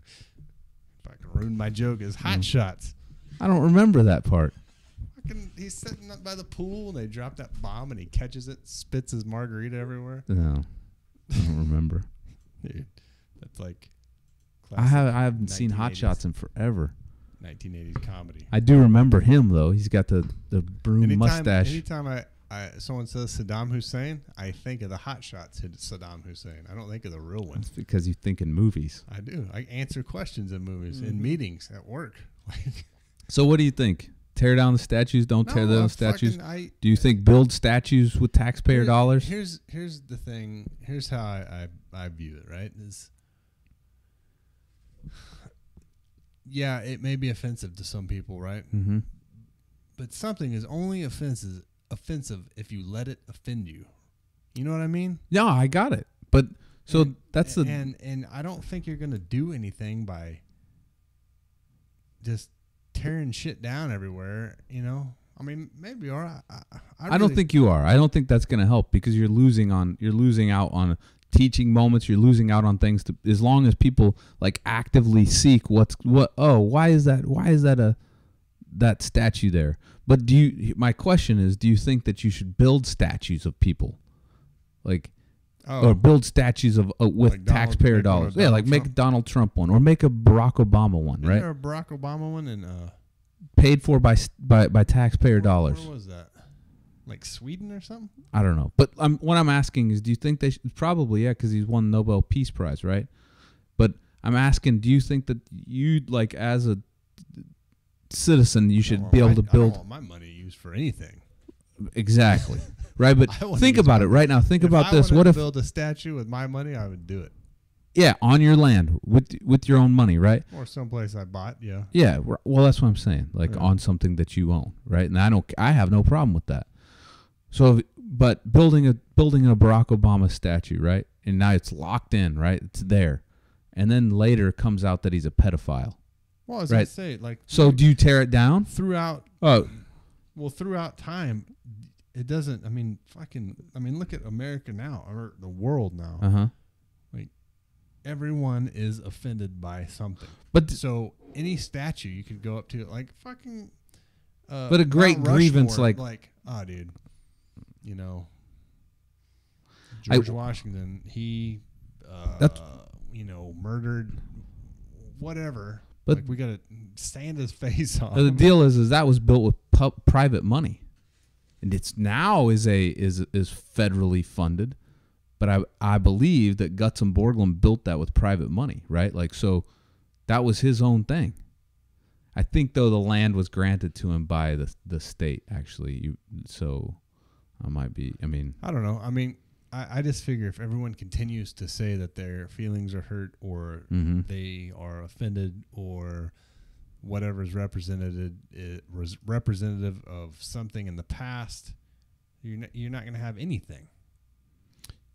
If I can ruin my joke, is Hot Shots.
I don't remember that part.
He's sitting up by the pool and they drop that bomb and he catches it, spits his margarita everywhere.
No, I don't remember.
Dude, that's like
I haven't seen Hot Shots in forever.
1980s comedy.
I do remember him though. He's got the broom mustache.
Anytime someone says Saddam Hussein, I think of the Hot Shots Saddam Hussein. I don't think of the real one.
It's because you think in movies.
I do. I answer questions in movies, in meetings, at work.
So what do you think? Tear down the statues. Don't tear down the statues. Do you think build statues with taxpayer dollars?
Here's the thing. Here's how I view it. Right? Yeah, it may be offensive to some people, right?
Mm-hmm.
But something is only offensive if you let it offend you. You know what I mean?
Yeah, I got it. But so that's
and I don't think you're gonna do anything by just tearing shit down everywhere. You know, I mean, maybe all right.
I don't think you are. I don't think that's gonna help because you're losing out on teaching moments. You're losing out on things. As long as people like actively seek why is that that statue there? But my question is, do you think that you should build statues of people? Or build statues of with like taxpayer dollars. Yeah, like make a Donald Trump one or make a Barack Obama one, right?
Isn't there a Barack Obama one and
paid for by taxpayer dollars.
Where was that? Like Sweden or something?
I don't know. But what I'm asking is, do you think they should? Probably, yeah, because he's won the Nobel Peace Prize, right? But I'm asking, do you think that you, like, as a citizen, you should be able to build?
I don't want my money used for anything.
Exactly. Right, but think about it right now. Think about this. What if
build a statue with my money? I would do it.
Yeah, on your land with your own money, right?
Or someplace I bought. Yeah.
Yeah. Well, that's what I'm saying. Like on something that you own, right? And I have no problem with that. So, but building a Barack Obama statue, right? And now it's locked in, right? It's there, and then later comes out that he's a pedophile.
Well, I was gonna say, like,
so do you tear it down
throughout? Throughout time. It doesn't. I mean, look at America now, or the world now.
Uh-huh.
Like, everyone is offended by something.
But
so any statue you could go up to, like fucking.
But a great grievance, like,
dude, George Washington, he, murdered, whatever. But we gotta sand his face off.
The deal is that was built with private money. And it's now is federally funded, but I believe that Gutzon Borglum built that with private money, right? Like, so that was his own thing. I think though the land was granted to him by the state actually. So I might be. I mean,
I don't know. I mean, I just figure if everyone continues to say that their feelings are hurt or they are offended or whatever is representative of something in the past, you're not going to have anything.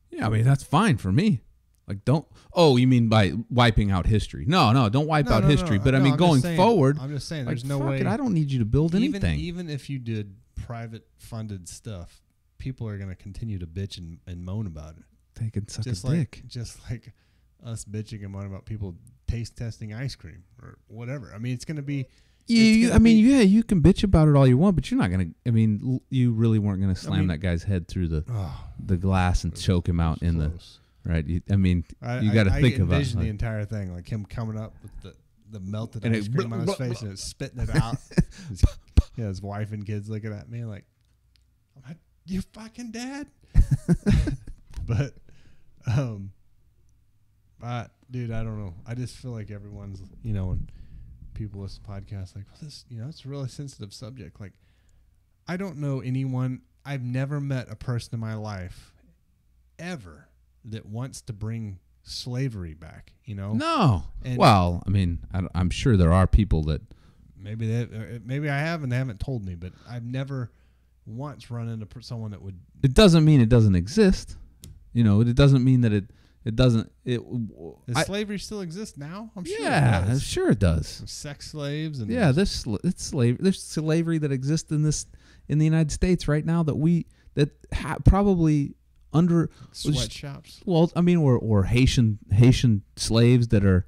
Yeah, I mean, that's fine for me. Like, don't. Oh, you mean by wiping out history? No, don't wipe out history. But I mean, going forward,
I'm just saying, there's no way.
I don't need you to build anything.
Even if you did private funded stuff, people are going to continue to bitch and moan about it.
They can suck a dick.
Just like us bitching and moaning about people taste testing ice cream or whatever. I mean, it's going to be.
You can bitch about it all you want, but you're not going to. I mean, you really weren't going to slam that guy's head through the glass and choke him out in close. Right. You got to think about. I envision
the entire thing, like him coming up with the melted ice cream on his face and spitting it out. His wife and kids looking at me like, "You fucking dad." But dude, I don't know. I just feel like everyone's, when people listen to podcasts, like, well, this, it's a really sensitive subject. Like, I don't know anyone. I've never met a person in my life ever that wants to bring slavery back.
No. Well, I mean, I'm sure there are people that
maybe I have and they haven't told me, but I've never once run into someone that would.
It doesn't mean it doesn't exist. It doesn't mean that it doesn't.
Does slavery still exist now? I'm sure.
Yeah,
it does.
Sure it does.
Sex slaves and
there's slavery that exists in the United States right now probably under
sweatshops.
Well, I mean, or Haitian slaves that are,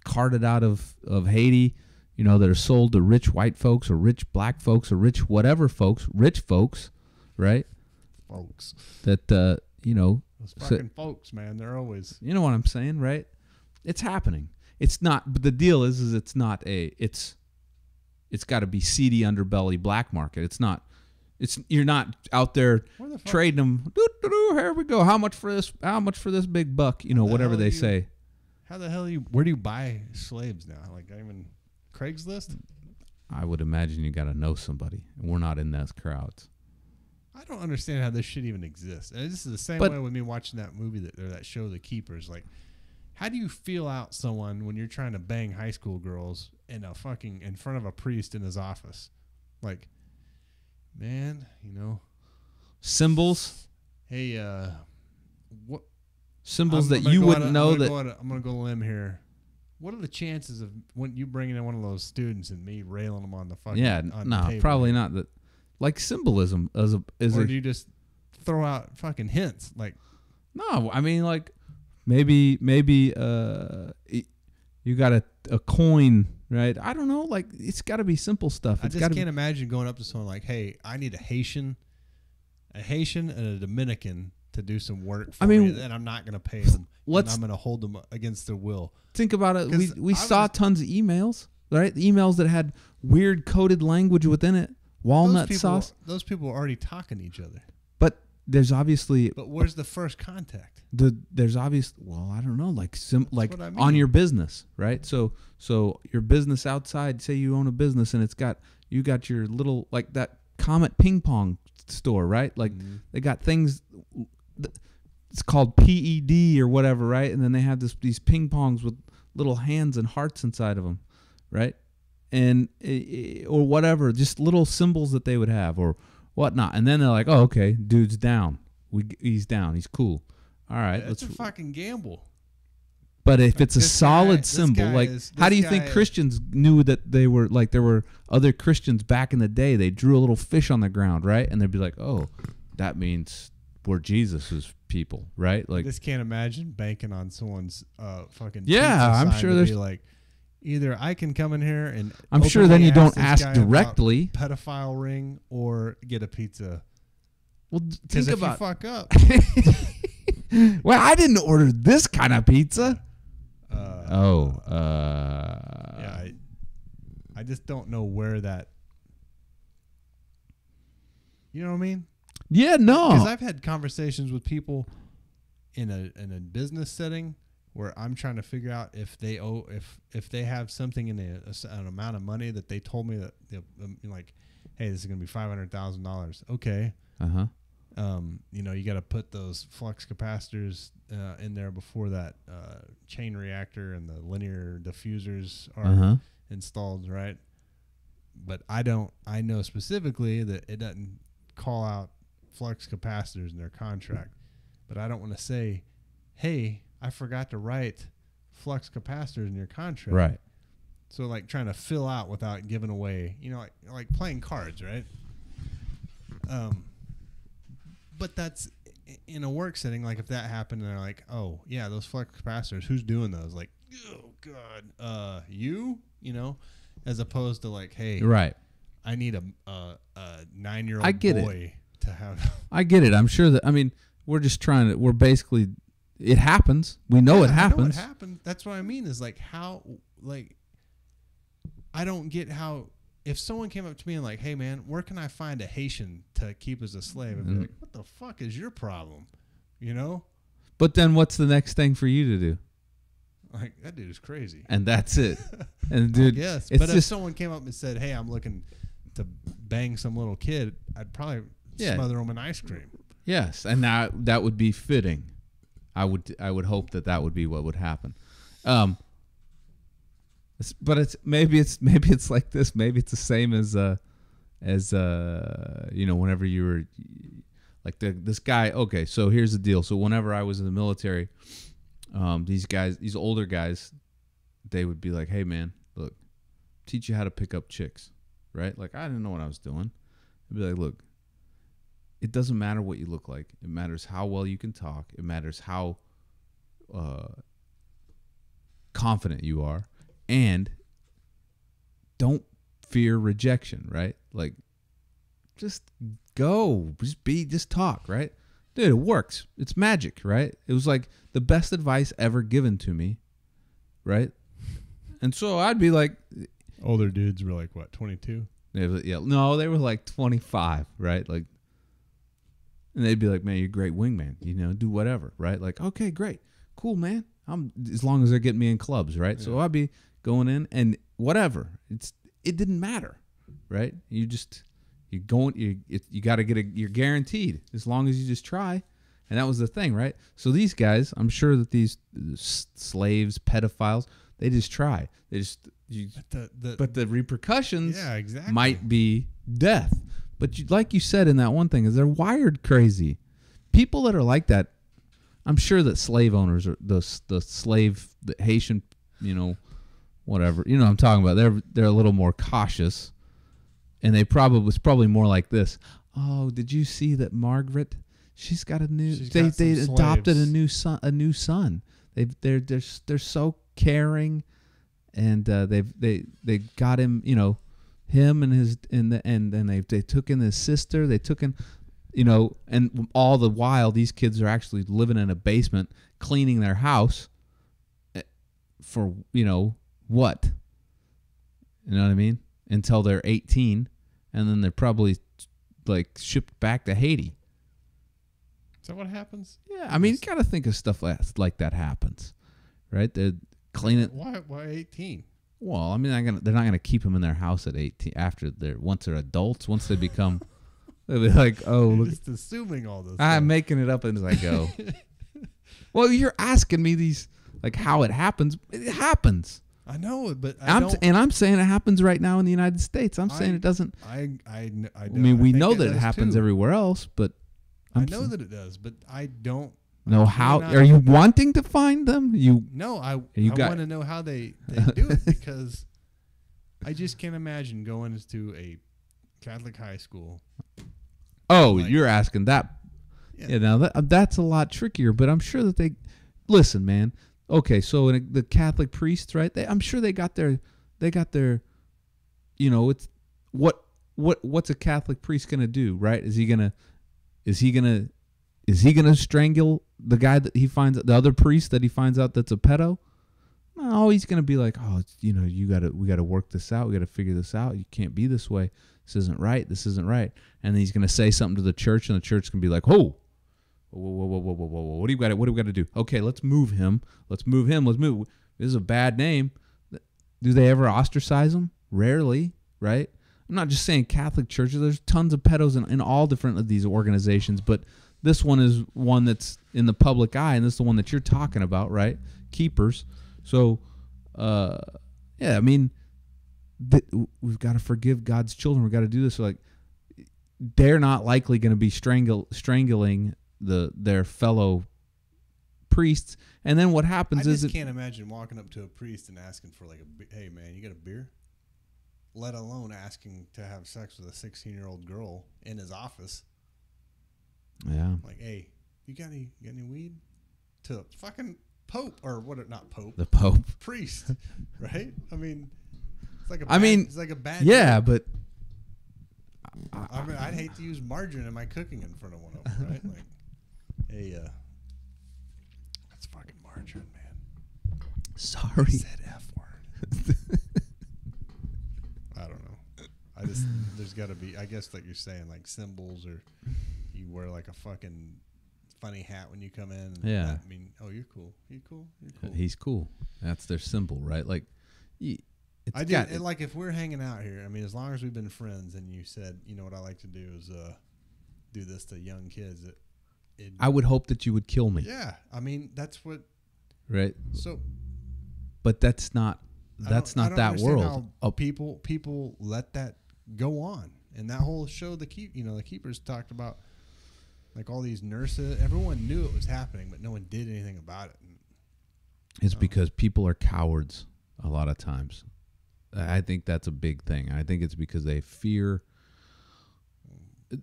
carted out of Haiti, that are sold to rich white folks or rich black folks or rich whatever folks, rich folks, right?
Folks.
That those
fucking folks, man, they're always.
You know what I'm saying, right? It's happening. It's not. But the deal is it's not It's got to be seedy underbelly black market. It's not. You're not out there trading them. Here we go. How much for this? How much for this big buck? Whatever they say.
How the hell where do you buy slaves now? Like, even Craigslist?
I would imagine you got to know somebody. We're not in those crowds.
I don't understand how this shit even exists. And this is the same way with me watching that movie or that show, The Keepers. Like, how do you feel out someone when you're trying to bang high school girls in front of a priest in his office? Like, man,
symbols.
Hey, what
symbols that you wouldn't know that.
I'm gonna go limb here. What are the chances of when you bringing in one of those students and me railing them on the fucking?
Yeah, no, probably not. That like symbolism or
do you just throw out fucking hints? Like,
no, I mean like maybe you got a coin, right? I don't know. Like it's got to be simple stuff.
I just can't imagine going up to someone like, "Hey, I need a Haitian and a Dominican to do some work for me, and I'm not going to pay them. And I'm going to hold them against their will."
Think about it. We saw tons of emails, right? The emails that had weird coded language within it. Walnut sauce.
Those people are already talking to each other.
But there's obviously.
But where's the first contact?
There's obviously. Well, I don't know. Like on your business, right? So your business outside. Say you own a business and you got your little like that Comet ping pong store, right? Like they got things. It's called PED or whatever, right? And then they have these ping pongs with little hands and hearts inside of them, right? And or whatever, just little symbols that they would have or whatnot. And then they're like, "Oh, okay, dude's down. He's down. He's cool. All right,
it's a fucking gamble."
But if it's a solid symbol, like how do you think Christians knew that they were like there were other Christians back in the day? They drew a little fish on the ground, right? And they'd be like, "Oh, that means we're Jesus's people," right? Like,
I just can't imagine banking on someone's fucking.
Yeah, I'm sure there's
like either I can come in here and
I'm sure then you don't ask directly
pedophile ring or get a pizza.
Well, think
about
if
you fuck up.
Well, I didn't order this kind of pizza.
Yeah, I just don't know where that. You know what I mean?
Yeah, no.
Because I've had conversations with people in a business setting where I'm trying to figure out if they have something in an amount of money that they told me that like, hey, this is gonna be $500,000. Okay. You got to put those flux capacitors in there before that chain reactor and the linear diffusers are installed, right? But I know specifically that it doesn't call out flux capacitors in their contract, but I don't want to say, "Hey, I forgot to write flux capacitors in your contract."
Right.
So like trying to fill out without giving away, like playing cards, right? But that's in a work setting. Like if that happened, and they're like, "Oh yeah, those flux capacitors. Who's doing those?" Like, "Oh God, you," as opposed to like, "Hey,
right,
I need a 9-year-old boy to have."
I get it. I'm sure that. I mean, we're just trying to. We're basically. It happens. We know it happens.
I know it happened. That's what I mean. Is like how like. I don't get how. If someone came up to me and like, "Hey man, where can I find a Haitian to keep as a slave?" I'd be like, "What the fuck is your problem?"
But then what's the next thing for you to do?
Like, that dude is crazy.
And that's it. And dude,
yes. But if someone came up and said, "Hey, I'm looking to bang some little kid," I'd probably smother him in ice cream.
Yes, and that would be fitting. I would hope that would be what would happen. But maybe it's like this. Maybe it's the same as whenever you were like this guy. Okay, so here's the deal. So whenever I was in the military, these older guys, they would be like, "Hey man, look, teach you how to pick up chicks," right? Like I didn't know what I was doing. I'd be like, "Look, it doesn't matter what you look like. It matters how well you can talk. It matters how confident you are." And don't fear rejection, right? Like, just go, just talk, right? Dude, it works. It's magic, right? It was like the best advice ever given to me, right? And so I'd be like,
older dudes were like what, 22?
Yeah, no, they were like 25, right? Like, and they'd be like, "Man, you're a great wingman. Do whatever, right?" Like, okay, great, cool, man. As long as they're getting me in clubs, right? Yeah. So I'd be going in and whatever. it didn't matter, right? You got to you're guaranteed as long as you just try. And that was the thing, right? So these guys, I'm sure that these slaves, pedophiles, they just try. But the repercussions might be death. But like you said in that one thing, is they're wired crazy. People that are like that, I'm sure that slave owners are the Haitian, whatever, I'm talking about. They're a little more cautious, and they was probably more like this. Oh, did you see that Margaret? She's got a new. They adopted a new son. They're so caring, and they got him. Him and his and then they took in his sister. They took in, and all the while these kids are actually living in a basement, cleaning their house. For what? You know what I mean? Until they're 18, and then they're probably like shipped back to Haiti.
Is that what happens?
Yeah, I mean, you got to think of stuff like that happens, right? They're cleaning.
Why 18?
Well, I mean, they're not gonna keep them in their house at 18 once they're adults. Once they become, they'll be like, oh,
You're
look,
just assuming all this.
I'm making it up as I go. Well, you're asking me these like how it happens. It happens.
I know, but
I'm saying it happens right now in the United States. I'm saying it doesn't.
I
mean, we know that it happens
too.
Everywhere else, but
I know that it does, but I don't
know how. Are you wanting to find them?
No, I want to know how they do it, because I just can't imagine going to a Catholic high school.
Oh, you're asking that. Yeah, now that's a lot trickier, but I'm sure that listen, man. Okay, so the Catholic priests, right? I'm sure they got their, it's what's a Catholic priest gonna do, right? Is he gonna strangle the guy that he finds, the other priest that he finds out that's a pedo? No, he's gonna be like, oh, we gotta work this out. We gotta figure this out. You can't be this way. This isn't right. This isn't right. And then he's gonna say something to the church, and the church can be like, whoa. Whoa. What do we got to do? Okay, let's move him. Let's move. This is a bad name. Do they ever ostracize him? Rarely, right? I'm not just saying Catholic churches. There's tons of pedos in all different of these organizations, but this one is one that's in the public eye, and this is the one that you're talking about, right? Keepers. So, I mean, we've got to forgive God's children. We've got to do this. So, like, they're not likely going to be strangling their fellow priests. And then what happens is...
I just can't imagine walking up to a priest and asking for like hey man, you got a beer? Let alone asking to have sex with a 16-year-old girl in his office.
Yeah.
Like, hey, you got any weed? To fucking Pope, or what? Not Pope.
The Pope.
Priest, right? I mean, it's like a bad.
Yeah, but
I mean, I'd hate to use margarine in my cooking in front of one of them, right? Like, hey, that's fucking margarine, man.
Sorry.
I said F word. I don't know. There's got to be, I guess, like you're saying, like symbols, or you wear like a fucking funny hat when you come in.
Yeah.
I mean, oh, you're cool. You're cool.
He's cool. That's their symbol, right? Like,
and like if we're hanging out here, I mean, as long as we've been friends, and you said, what I like to do is do this to young kids.
I would hope that you would kill me.
Yeah, I mean, that's what.
Right.
So.
But that's not that world.
How people let that go on, and that whole show, the Keepers talked about, like, all these nurses. Everyone knew it was happening, but no one did anything about it.
It's because people are cowards a lot of times. I think that's a big thing. I think it's because they fear.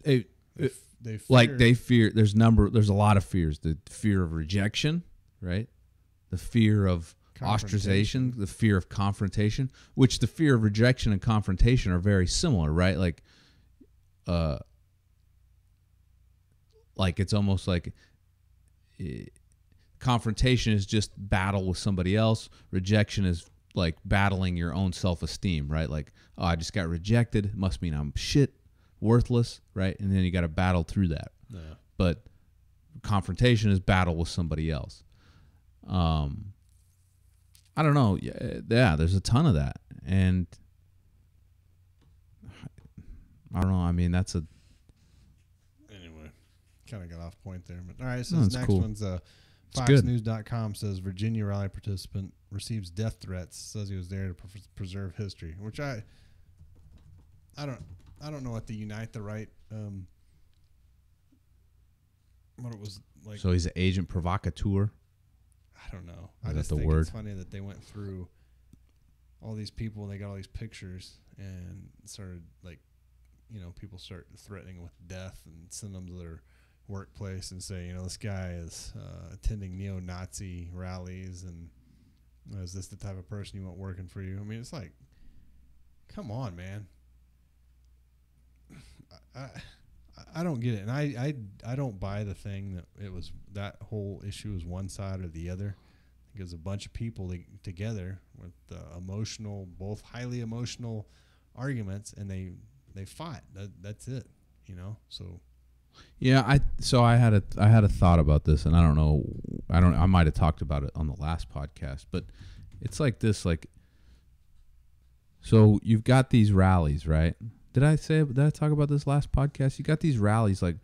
They fear. There's a lot of fears. The fear of rejection, right? The fear of ostracization, the fear of confrontation, which the fear of rejection and confrontation are very similar, right? Like it's almost like confrontation is just battle with somebody else. Rejection is like battling your own self-esteem, right? Like, oh, I just got rejected. It must mean I'm shit, worthless, right? And then you got to battle through that. Yeah. But confrontation is battle with somebody else. I don't know. Yeah, there's a ton of that. And I don't know. I mean, that's a...
Anyway, kind of got off point there. But all right, so
No,
this
it's
next
cool.
one's FoxNews.com says Virginia rally participant receives death threats. Says he was there to preserve history, which I don't know what the Unite the Right what it was like.
So he's an agent provocateur.
I don't know.
Is
I
that
just
the
think
word?
it's funny that they went through all these people and they got all these pictures and started like, you know, people start threatening with death and send them to their workplace and say, you know, this guy is attending neo-Nazi rallies and is this the type of person you want working for you? I mean, it's like, come on, man. I don't get it, and I don't buy the thing that it was that whole issue was one side or the other. I think it was a bunch of people together with emotional, both highly emotional arguments, and they fought. That's it, you know. So
Yeah, I had a thought about this, and I don't know. I might have talked about it on the last podcast, but it's like this, like. So you've got these rallies, right? Did I talk about this last podcast? You got these rallies, like,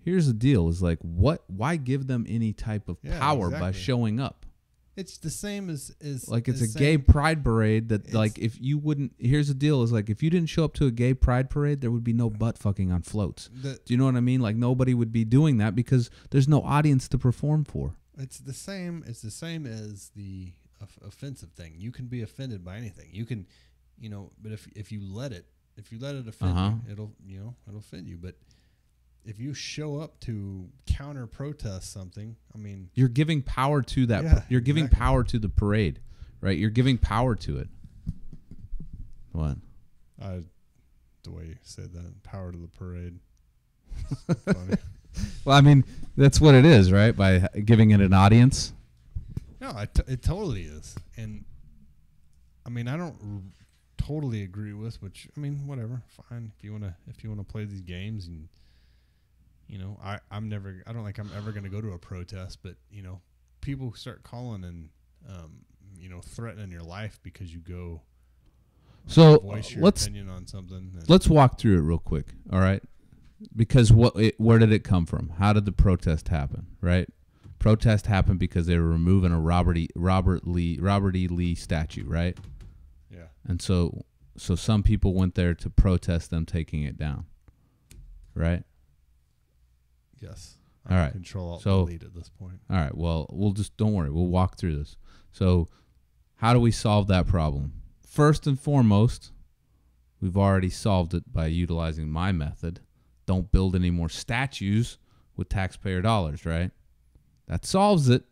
here's the deal, is like, why give them any type of power by showing up?
It's the same as
like, it's a gay pride parade that, like, if you wouldn't, here's the deal, is like, if you didn't show up to a gay pride parade, there would be no butt fucking on floats. Do you know what I mean? Like, nobody would be doing that because there's no audience to perform for.
It's the same as the offensive thing. You can be offended by anything. You can, you know, but if you let it offend you, it'll offend you. But if you show up to counter protest something, I mean,
you're giving power to that. Yeah, you're giving power to the parade, right? You're giving power to it. What?
The way you said that, power to the parade. Funny.
Well, I mean, that's what it is, right? By giving it an audience.
No, it totally is. And I mean, I don't totally agree with, which, I mean, whatever, fine. If you wanna play these games, and you know, I don't think I'm ever gonna go to a protest, but you know, people start calling and you know, threatening your life because you go voice your opinion on something.
Let's walk through it real quick, all right? Because where did it come from? How did the protest happen, right? Protest happened because they were removing a Robert E. Lee statue, right?
Yeah.
And so some people went there to protest them taking it down, right?
Yes.
All right.
Control Delete at this point.
All right. Well, don't worry. We'll walk through this. So, how do we solve that problem? First and foremost, we've already solved it by utilizing my method. Don't build any more statues with taxpayer dollars, right? That solves it,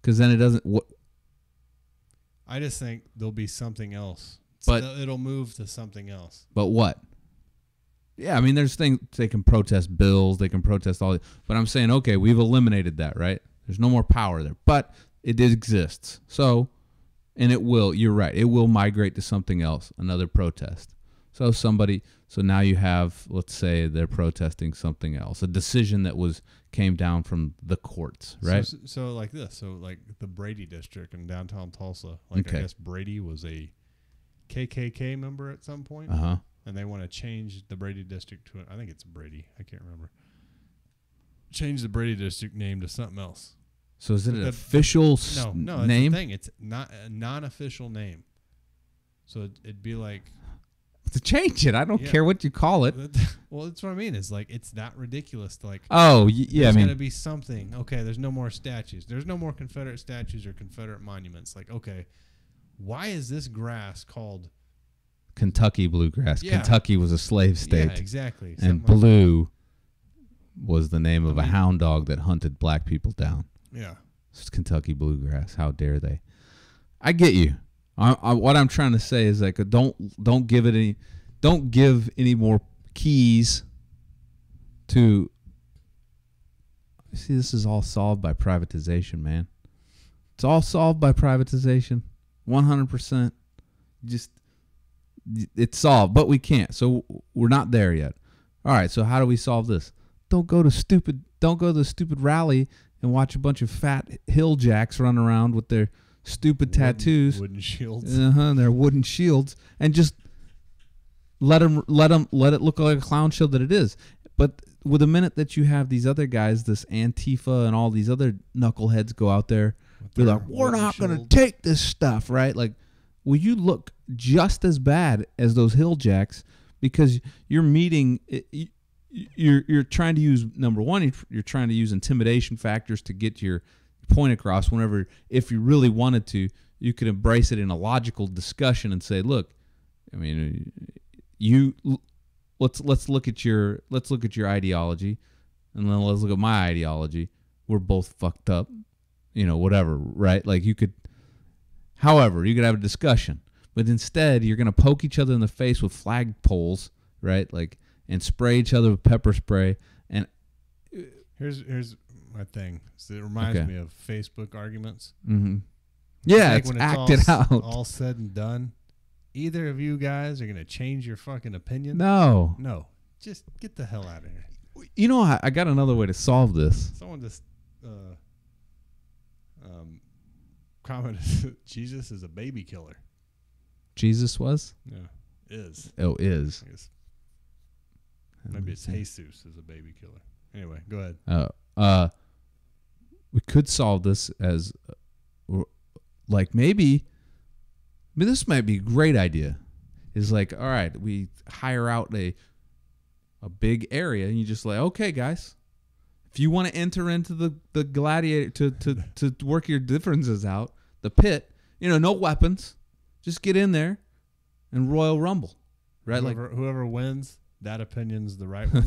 because then it doesn't.
I just think there'll be something else.
But
it'll move to something else.
But what? Yeah, I mean, there's things they can protest bills, they can protest all. But I'm saying, okay, we've eliminated that, right? There's no more power there, but it exists. So, and it will. You're right. It will migrate to something else, another protest. So now you have, let's say they're protesting something else, a decision that came down from the courts, right?
So like this, so like the Brady district in downtown Tulsa, like okay. I guess Brady was a KKK member at some point, and they want to change the Brady district to, I think it's Brady, I can't remember. Change the Brady district name to something else.
So is it an official name?
That's the thing. It's not a non-official name. So it'd be like,
to change it, I don't care what you call it.
Well, that's what I mean. It's like, it's that ridiculous to like.
Oh yeah,
there's gonna be something. Okay, there's no more statues. There's no more Confederate statues or Confederate monuments. Like, okay, why is this grass called
Kentucky bluegrass? Yeah. Kentucky was a slave state.
Yeah, exactly.
And blue was the name of a hound dog that hunted black people down.
Yeah,
it's Kentucky bluegrass. How dare they? I get you. What I'm trying to say is like, don't give any more keys to. See, this is all solved by privatization, man. It's all solved by privatization, 100%. Just it's solved, but we can't. So we're not there yet. All right. So how do we solve this? Don't go to the stupid rally and watch a bunch of fat hill jacks run around with their tattoos,
wooden shields,
their wooden shields, and just let it look like a clown show that it is. But with the minute that you have these other guys, this Antifa and all these other knuckleheads go out there, they're like, we're not going to take this stuff, right? Like, well, you look just as bad as those hill jacks because you're meeting. You're trying to use, number one, you're trying to use intimidation factors to get your point across. Whenever, if you really wanted to, you could embrace it in a logical discussion and say, look, I mean, let's look at your ideology, and then let's look at my ideology. We're both fucked up, whatever, right? Like you could have a discussion, but instead you're gonna poke each other in the face with flagpoles, right? Like, and spray each other with pepper spray. And
here's my thing. So it reminds me of Facebook arguments.
Mm-hmm. Yeah, it's acted out.
All said and done. Either of you guys are gonna change your fucking opinion?
No.
Just get the hell out of here.
I got another way to solve this.
Someone just commented, Jesus is a baby killer.
Jesus was?
Yeah, is.
Oh, is.
I guess maybe it's Jesus is a baby killer. Anyway, go ahead.
We could solve this as, like maybe this might be a great idea. Is like, all right, we hire out a big area, and you just like, okay, guys, if you want to enter into the gladiator to work your differences out, the pit, no weapons, just get in there and Royal Rumble, right?
Whoever wins, that opinion's the right one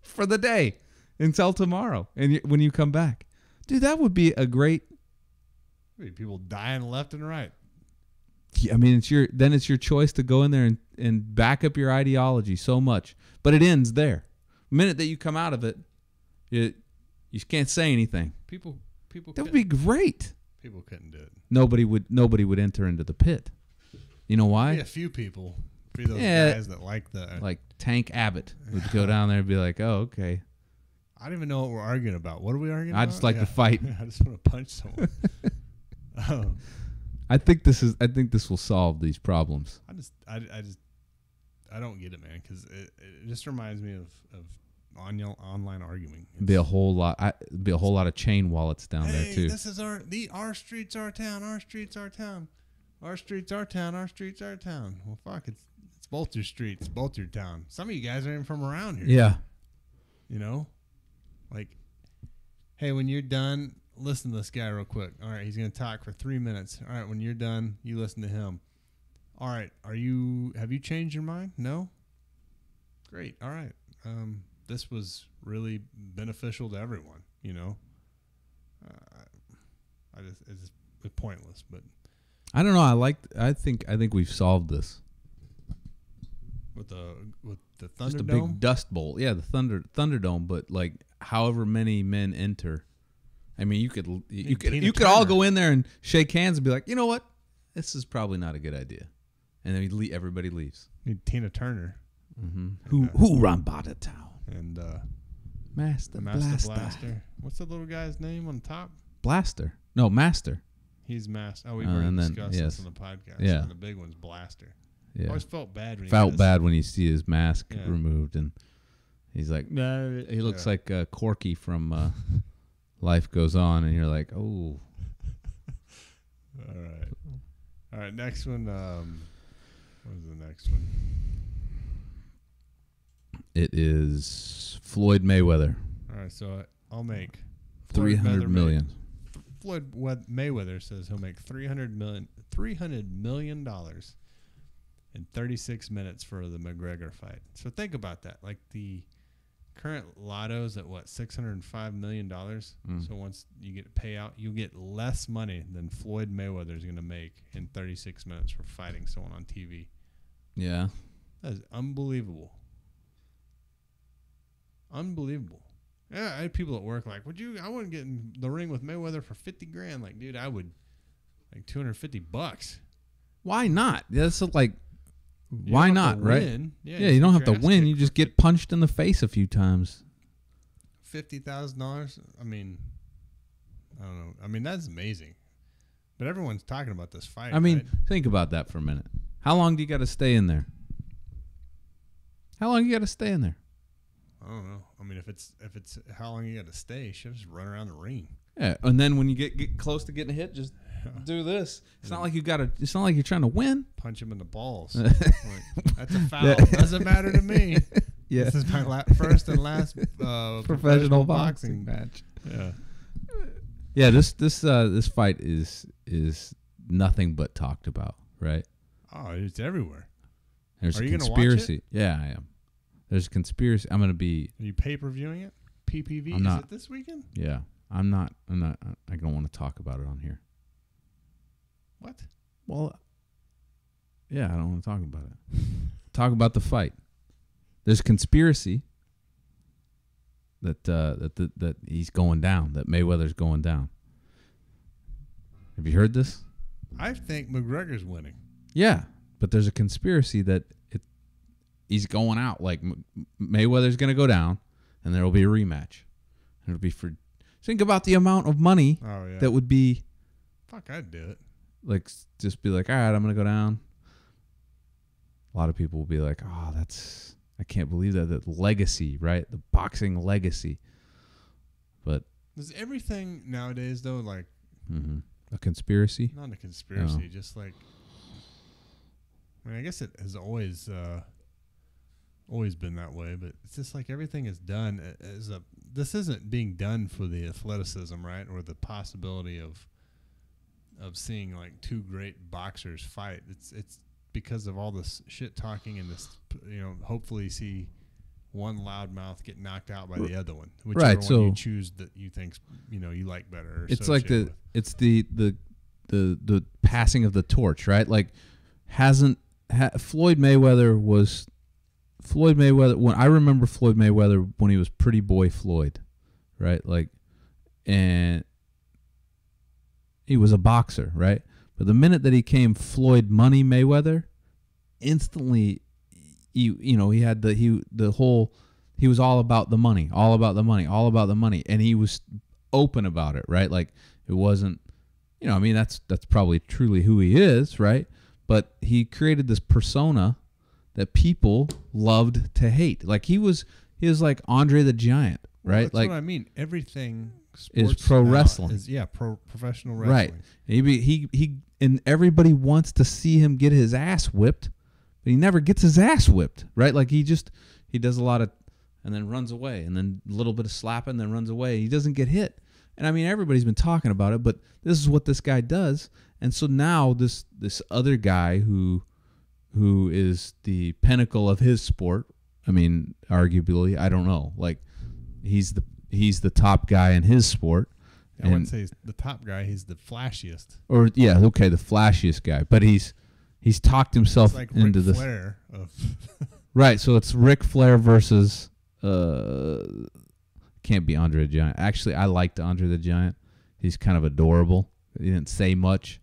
for the day until tomorrow, and when you come back, dude, that would be a great.
People dying left and right.
I mean, it's your choice to go in there and back up your ideology so much, but it ends there. The minute that you come out of it, you can't say anything.
People.
That would be great.
People couldn't do it.
Nobody would enter into the pit. You know why?
Maybe a few people. Be those guys that
like Tank Abbott would go down there and be like, oh, okay.
I don't even know what we're arguing about. What are we arguing about?
I just like to fight.
I just want to punch someone.
I think this will solve these problems.
I don't get it, man, because it just reminds me of online arguing.
It'd be a whole lot of chain wallets down there too.
This is our streets, our town. Our streets, our town. Our streets, our town. Our streets, our town. Well, fuck, it's both your streets, both your town. Some of you guys aren't even from around here.
Yeah.
Like, hey, when you're done, listen to this guy real quick. All right, he's gonna talk for 3 minutes. All right, when you're done, you listen to him. All right, have you changed your mind? No? Great. All right. This was really beneficial to everyone, it's pointless, but
I don't know. I think we've solved this
with the Thunderdome.
Just a big dust bowl. Yeah, the Thunderdome, but like however many men enter. I mean, you could all go in there and shake hands and be like, you know what? This is probably not a good idea. And then everybody leaves.
Need Tina Turner.
Mm-hmm. Who run by the town?
And
Master Blaster.
What's the little guy's name on top?
Blaster. No, Master.
He's Master. Oh, we've already discussed this on the podcast.
Yeah.
And the big one's Blaster.
Yeah.
I always felt bad when
you see his mask removed, and he's like, nah, he looks like Corky from Life Goes On, and you're like, oh.
All right. Next one. What is the next one?
It is Floyd Mayweather.
All right, so I'll make
$300 million.
Floyd Mayweather says he'll make $300 million in 36 minutes for the McGregor fight. So think about that. Like the current lotto's at $605 million. So once you get a payout, you get less money than Floyd Mayweather is going to make in 36 minutes for fighting someone on TV.
Yeah.
That is unbelievable. Unbelievable. Yeah, I had people at work like, I wouldn't get in the ring with Mayweather for $50,000. Like, dude, I would like $250.
Why not? That's like, why not, right?
Yeah,
you don't have to win. You just get punched in the face a few times.
$50,000. I mean, I don't know. I mean, that's amazing. But everyone's talking about this fight.
I mean,
right?
Think about that for a minute. How long do you got to stay in there? How long you got to stay in there?
I don't know. I mean, if it's how long you got to stay, you should just run around the ring.
Yeah, and then when you get close to getting hit, just do this. It's not like you got to. It's not like you're trying to win.
Punch him in the balls. Like, that's a foul. Doesn't matter to me.
Yeah.
This is my first and last professional boxing
match.
Yeah.
Yeah. This fight is nothing but talked about, right?
Oh, it's everywhere.
There's
Are
a
you gonna watch
conspiracy.
it?
Yeah, I am. There's a conspiracy. I'm gonna be.
Are you pay-per-viewing it? PPV?
I'm not.
Is it this weekend?
Yeah, I'm not. I don't want to talk about it on here.
What?
Well, yeah, I don't want to talk about it. Talk about the fight. There's conspiracy that he's going down. That Mayweather's going down. Have you heard this?
I think McGregor's winning.
Yeah, but there's a conspiracy that he's going out. Like Mayweather's going to go down, and there will be a rematch. It'll be for. Think about the amount of money that would be.
Fuck, I'd do it.
Like, just be like, all right, I'm going to go down. A lot of people will be like, oh, I can't believe that. That legacy, right? The boxing legacy. But.
Is everything nowadays, though, like.
A conspiracy?
Not a conspiracy, just like. I mean, I guess it has always been that way, but it's just like everything is done this isn't being done for the athleticism, right? Or the possibility of seeing like two great boxers fight. It's because of all this shit talking and this, hopefully see one loudmouth get knocked out by the other one, whichever one you choose that you think you like better.
It's like the passing of the torch, right? Like Floyd Mayweather. When I remember Floyd Mayweather when he was Pretty Boy Floyd, right? Like, and he was a boxer, right? But the minute that he came Floyd Money Mayweather, instantly, he had he was all about the money, and he was open about it, right? Like it wasn't, that's probably truly who he is, right? But he created this persona that people loved to hate. Like he was like Andre the Giant, right?
Well, that's
like
what I mean. Everything
is pro wrestling.
Professional wrestling.
Right. He and everybody wants to see him get his ass whipped, but he never gets his ass whipped, right? Like he does a lot of and then runs away, and then a little bit of slapping, then runs away. He doesn't get hit. And I mean, everybody's been talking about it, but this is what this guy does. And so now this other guy who is the pinnacle of his sport. I mean, arguably, I don't know. Like, he's the top guy in his sport.
I wouldn't say he's the top guy. He's the flashiest.
Or the flashiest guy. But he's talked himself
like
into
Ric
this.
Flair of
Right. So it's Ric Flair versus. Can't be Andre the Giant. Actually, I liked Andre the Giant. He's kind of adorable. He didn't say much.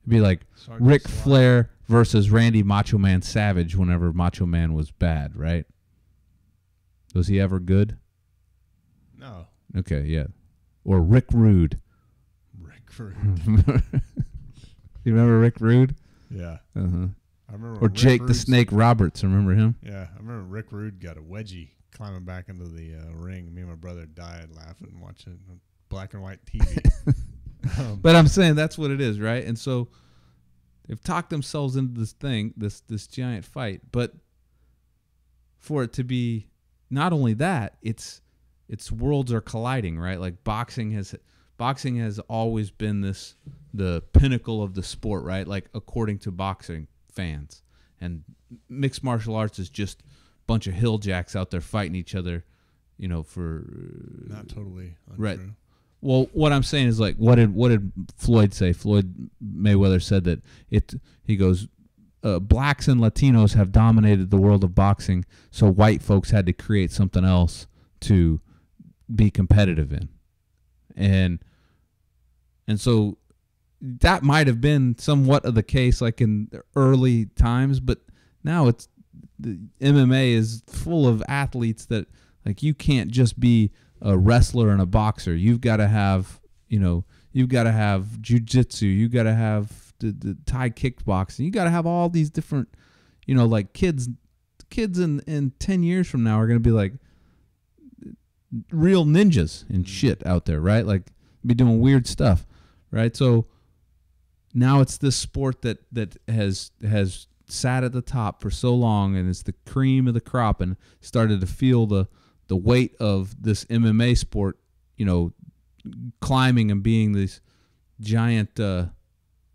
It'd be like Ric Flair versus Randy Macho Man Savage whenever Macho Man was bad, right? Was he ever good?
No.
Okay, yeah. Or Rick Rude.
Rick Rude.
You remember Rick Rude?
Yeah.
Uh-huh.
I remember.
Or Jake the Snake Roberts. Remember him?
Yeah, I remember Rick Rude got a wedgie climbing back into the ring. Me and my brother died laughing watching black and white TV.
But I'm saying that's what it is, right? And so they've talked themselves into this thing, this giant fight. But for it to be not only that, it's worlds are colliding, right? Like boxing has always been the pinnacle of the sport, right? Like according to boxing fans. And mixed martial arts is just a bunch of hilljacks out there fighting each other, for
not totally untrue.
Right. Well, what I'm saying is like, what did Floyd say? Floyd Mayweather said that he goes, blacks and Latinos have dominated the world of boxing, so white folks had to create something else to be competitive in. And so that might have been somewhat of the case like in the early times, but now the MMA is full of athletes that like you can't just be a wrestler and a boxer. You've got to have, you've got to have jiu-jitsu. You've got to have the Thai kickboxing. You got to have all these different, like kids kids in 10 years from now are going to be like real ninjas and shit out there, right? Like be doing weird stuff, right? So now it's this sport that has sat at the top for so long and is the cream of the crop and started to feel the weight of this MMA sport, climbing and being this giant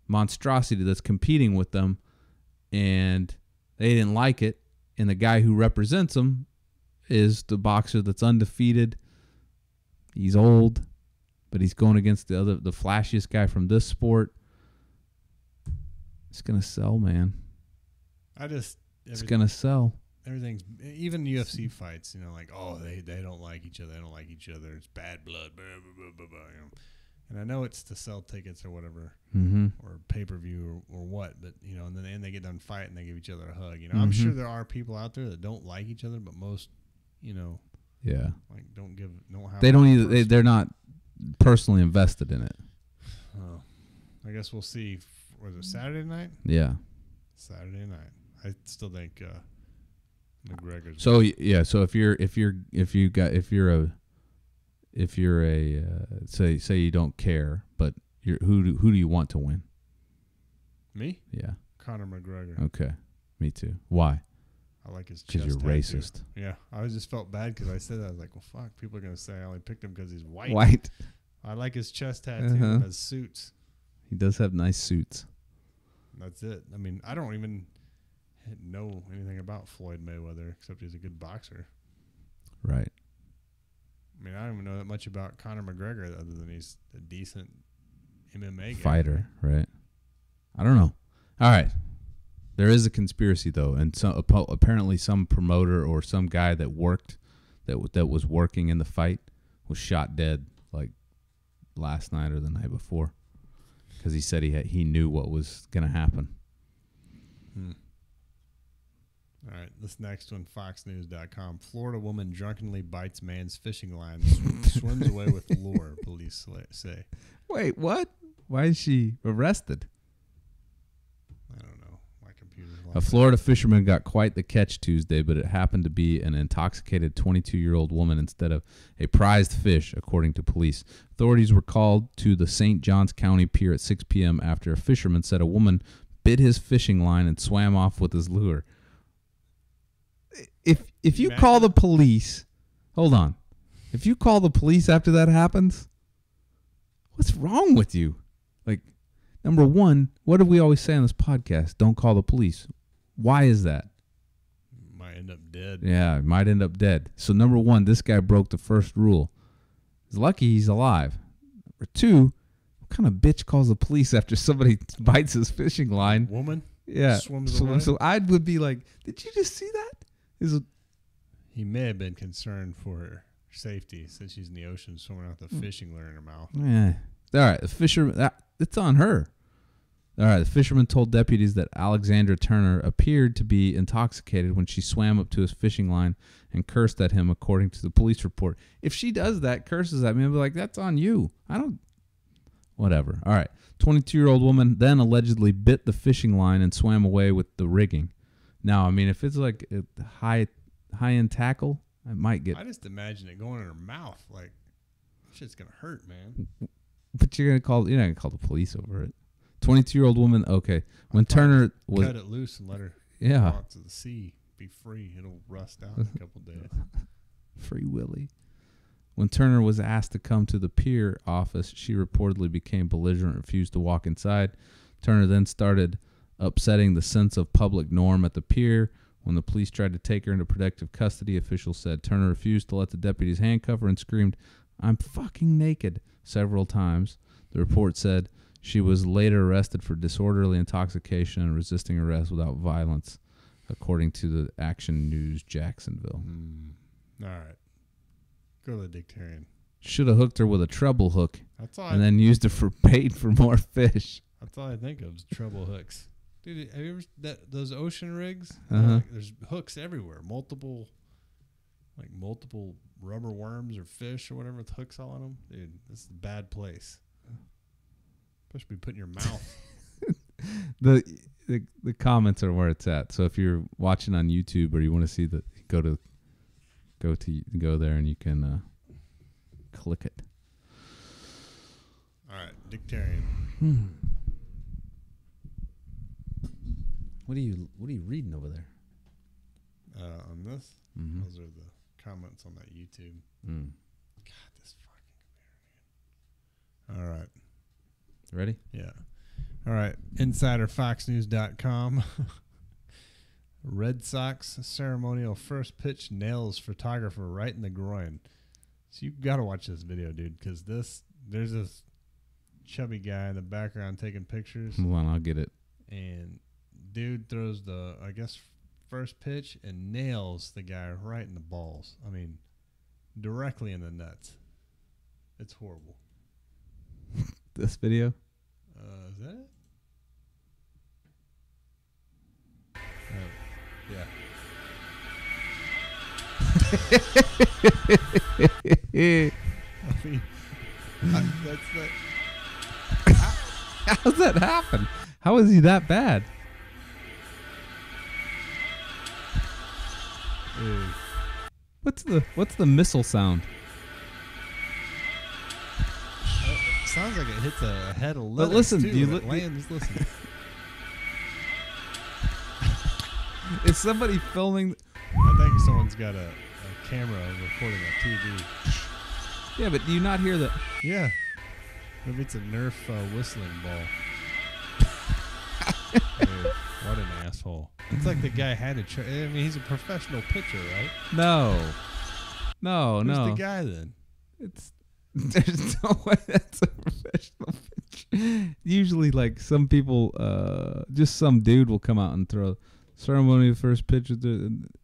monstrosity that's competing with them, and they didn't like it, and the guy who represents them is the boxer that's undefeated. He's old, but he's going against the flashiest guy from this sport. It's gonna sell, man. It's gonna sell.
Everything's, even UFC fights, like, oh, they don't like each other. They don't like each other. It's bad blood. Blah, blah, blah, blah, blah, And I know it's to sell tickets or whatever, or pay-per-view or what, but, and then they get done fighting, they give each other a hug. I'm sure there are people out there that don't like each other, but most,
yeah,
like don't have.
They don't either. They're not personally invested in it.
Oh, I guess we'll see. Was it Saturday night?
Yeah, Saturday
night. I still think McGregor's.
So yeah, so if you're a say you don't care, but who do you want to win?
Me?
Yeah,
Conor McGregor.
Okay, me too. Why?
I like his chest.
Because you're racist.
Yeah, I just felt bad because I said that. I was like, well, fuck. People are gonna say I only picked him because he's white.
White.
I like his chest tattoo and his suits.
He does have nice suits.
That's it. I mean, I don't even know anything about Floyd Mayweather except he's a good boxer.
Right.
I mean, I don't even know that much about Conor McGregor other than he's a decent MMA
fighter, right? I don't know. All right. There is a conspiracy though, and apparently some promoter or some guy that was working in the fight was shot dead like last night or the night before because he said he knew what was going to happen.
All right, this next one, foxnews.com. Florida woman drunkenly bites man's fishing line, swims away with lure, police say.
Wait, what? Why is she arrested?
I don't know. My computer's
A Florida fisherman got quite the catch Tuesday, but it happened to be an intoxicated 22-year-old woman instead of a prized fish, according to police. Authorities were called to the St. Johns County pier at 6 p.m. after a fisherman said a woman bit his fishing line and swam off with his lure. If you call the police, hold on. If you call the police after that happens, what's wrong with you? Like, number one, what do we always say on this podcast? Don't call the police. Why is that?
Might end up dead.
Yeah, might end up dead. So number one, this guy broke the first rule. He's lucky he's alive. Number two, what kind of bitch calls the police after somebody bites his fishing line?
Woman?
Yeah.
Swims away?
So I would be like, did you just see that?
He may have been concerned for her safety since she's in the ocean swimming out the fishing lure in her mouth.
Yeah. All right, the fisherman, it's on her. All right, the fisherman told deputies that Alexandra Turner appeared to be intoxicated when she swam up to his fishing line and cursed at him, according to the police report. If she does that, curses at me, I'll be like, that's on you. Whatever. All right. 22-year-old woman then allegedly bit the fishing line and swam away with the rigging. Now, I mean, if it's like a high-end tackle, I might get...
I just imagine it going in her mouth. Like, shit's going to hurt, man.
But you're not going to call the police over it. 22-year-old woman, okay. When Turner was...
Cut it loose and let her
go
out to the sea. Be free. It'll rust out in a couple days.
Free Willy. When Turner was asked to come to the pier office, she reportedly became belligerent and refused to walk inside. Turner then started upsetting the sense of public norm at the pier. When the police tried to take her into protective custody, officials said Turner refused to let the deputies handcuff her and screamed, "I'm fucking naked," several times. The report said she was later arrested for disorderly intoxication and resisting arrest without violence, according to the Action News Jacksonville.
All right. Go to the DickTarian.
Should have hooked her with a treble hook then used her for bait for more fish.
That's all I think of is treble hooks. Dude, have you ever those ocean rigs? There's hooks everywhere. Multiple rubber worms or fish or whatever with hooks all on them. Dude, this is a bad place. Supposed to be put in your mouth.
the comments are where it's at. So if you're watching on YouTube or you want to see go there and you can click it.
All right, DickTarian.
What are you reading over there?
On this, those are the comments on that YouTube. God, this fucking computer, man. All right.
Ready?
Yeah. All right. InsiderFoxNews.com. Red Sox ceremonial first pitch nails photographer right in the groin. So you got to watch this video, dude, because there's this chubby guy in the background taking pictures.
Hold on, I'll get it.
And dude throws the, I guess, first pitch and nails the guy right in the balls. I mean, directly in the nuts. It's horrible.
This video?
Is that it? Yeah. I mean, that's that.
How's that happen? How is he that bad?
Dude.
What's the missile sound?
It sounds like it hits a head of lettuce.
But listen,
too,
you
lands. Listen.
Is somebody filming?
I think someone's got a camera recording a TV.
Yeah, but do you not hear the?
Yeah. Maybe it's a Nerf whistling ball. Dude, what an asshole. It's like the guy had to I mean, he's a professional pitcher, right?
No.
Who's the guy then?
There's no way that's a professional pitcher. Usually, like, some people, just some dude will come out and throw ceremony of first pitch.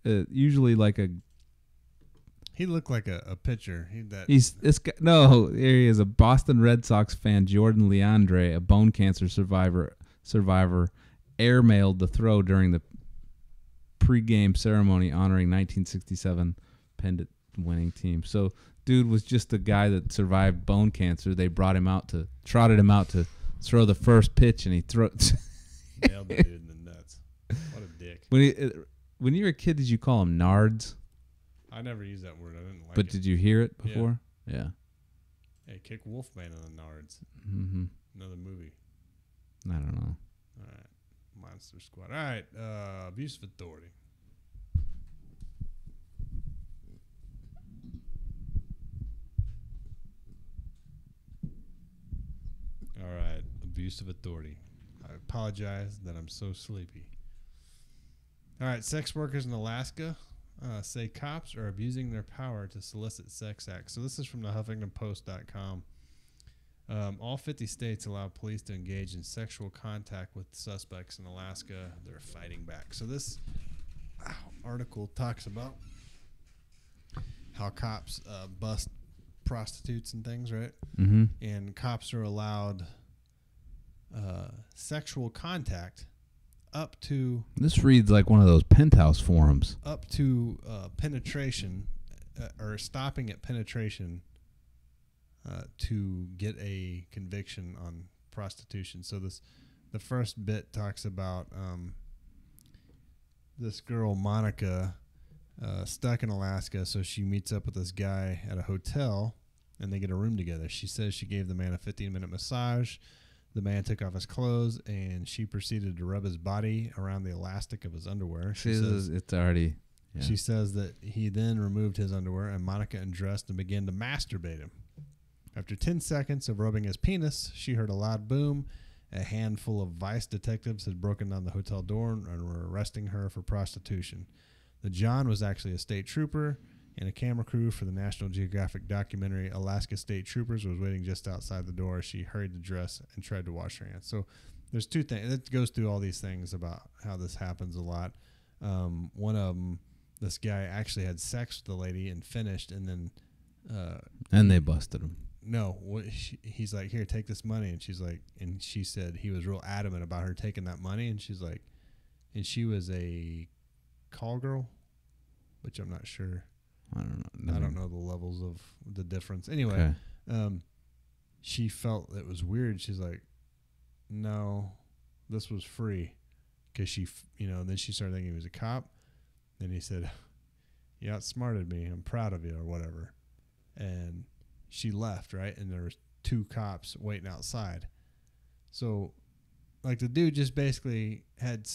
Usually, like
he looked like a pitcher.
This guy. No, here he is, a Boston Red Sox fan, Jordan Leandre, a bone cancer survivor, airmailed the throw during the pregame ceremony honoring 1967 pennant winning team. So, dude was just a guy that survived bone cancer. They trotted him out to throw the first pitch, and he
nailed the dude in the nuts. What a dick.
When you were a kid, did you call him nards?
I never used that word. I didn't like it.
But did you hear it before? Yeah.
Hey, kick Wolfman in the nards.
Mm-hmm.
Another movie.
I don't know.
All right. Monster Squad. All right. Abuse of authority. All right. Abuse of authority. I apologize that I'm so sleepy. All right. Sex workers in Alaska say cops are abusing their power to solicit sex acts. So this is from the HuffingtonPost.com. All 50 states allow police to engage in sexual contact with suspects. In Alaska, they're fighting back. So this article talks about how cops bust prostitutes and things, right?
Mm-hmm.
And cops are allowed sexual contact up to...
This reads like one of those penthouse forums.
Up to penetration or stopping at penetration to get a conviction on prostitution. So the first bit talks about this girl, Monica, stuck in Alaska. So she meets up with this guy at a hotel, and they get a room together. She says she gave the man a 15-minute massage. The man took off his clothes, and she proceeded to rub his body around the elastic of his underwear. She says
it's already... Yeah.
She says that he then removed his underwear, and Monica undressed and began to masturbate him. After 10 seconds of rubbing his penis, she heard a loud boom. A handful of Vice detectives had broken down the hotel door and were arresting her for prostitution. The John was actually a state trooper, and a camera crew for the National Geographic documentary Alaska State Troopers was waiting just outside the door. She hurried to dress and tried to wash her hands. So there's two things. It goes through all these things about how this happens a lot. One of them, this guy actually had sex with the lady and finished, and then...
and they busted him.
No, he's like, here, take this money. And she's like, and she said he was real adamant about her taking that money. And she's like, and she was a call girl, which I'm not sure.
I don't know.
I don't know the levels of the difference. Anyway, she felt it was weird. She's like, no, this was free. because then she started thinking he was a cop. Then he said, "You outsmarted me. I'm proud of you," or whatever. And she left, right? And there was 2 cops waiting outside. So, like, the dude just basically had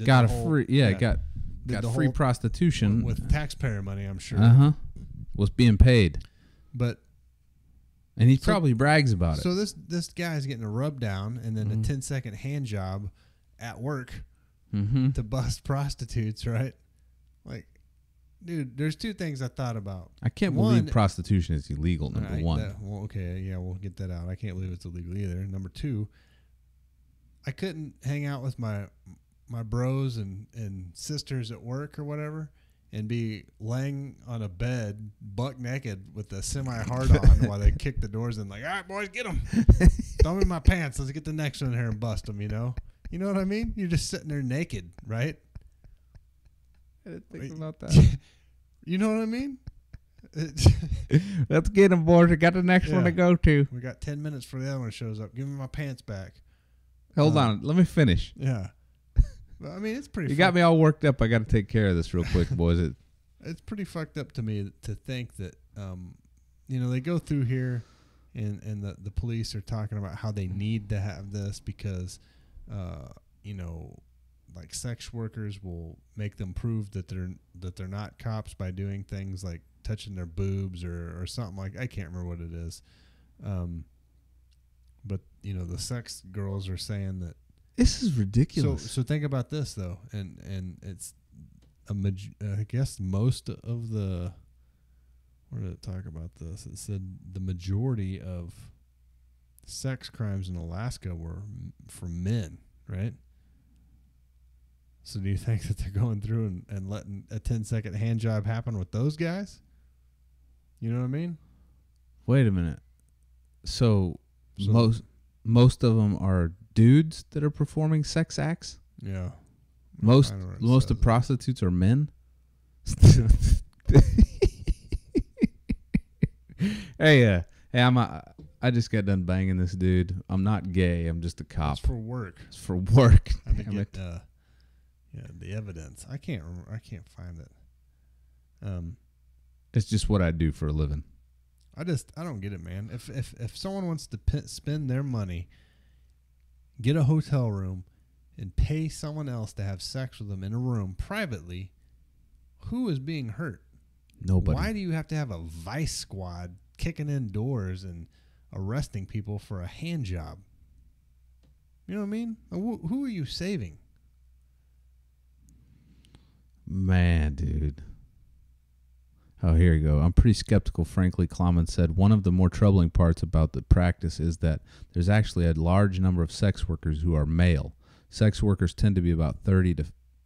got free prostitution
with taxpayer money, I'm sure.
Was being paid, and he probably brags about it.
So this guy's getting a rub down and then a 10-second hand job at work to bust prostitutes, right? Like, dude, there's 2 things I thought about.
I can't believe prostitution is illegal. Number one.
We'll get that out. I can't believe it's illegal either. Number 2, I couldn't hang out with my bros and sisters at work or whatever and be laying on a bed buck naked with a semi-hard on while they kick the doors in, like, all right, boys, get them. Throw me in my pants. Let's get the next one here and bust them, You know what I mean? You're just sitting there naked, right?
I didn't think about that.
You know what I mean?
Let's get them, boys. We got the next one to go to.
We got 10 minutes before the other one shows up. Give me my pants back.
Hold on. Let me finish.
Yeah. But, I mean, it's pretty.
You got me all worked up. I got to take care of this real quick, boys.
It's pretty fucked up to me to think that, they go through here and the police are talking about how they need to have this because, like, sex workers will make them prove that they're not cops by doing things like touching their boobs or something like, I can't remember what it is. But the sex girls are saying that
this is ridiculous.
So think about this though, and it's I guess most of the, where did it talk about this? It said the majority of sex crimes in Alaska were from men, right? So do you think that they're going through and letting a 10-second hand job happen with those guys? You know what I mean?
Wait a minute. So most of them are dudes that are performing sex acts?
Yeah.
Most of prostitutes are men? Hey, I just got done banging this dude. I'm not gay. I'm just a cop.
It's for work.
It's for work.
I have to get the evidence. I can't remember. I can't find it.
It's just what I do for a living.
I don't get it, man. If someone wants to spend their money, get a hotel room, and pay someone else to have sex with them in a room privately, who is being hurt?
Nobody.
Why do you have to have a vice squad kicking in doors and arresting people for a hand job? You know what I mean? Who are you saving?
Man, dude. Oh, here you go. I'm pretty skeptical, frankly, Kleiman said. One of the more troubling parts about the practice is that there's actually a large number of sex workers who are male. Sex workers tend to be about 30 to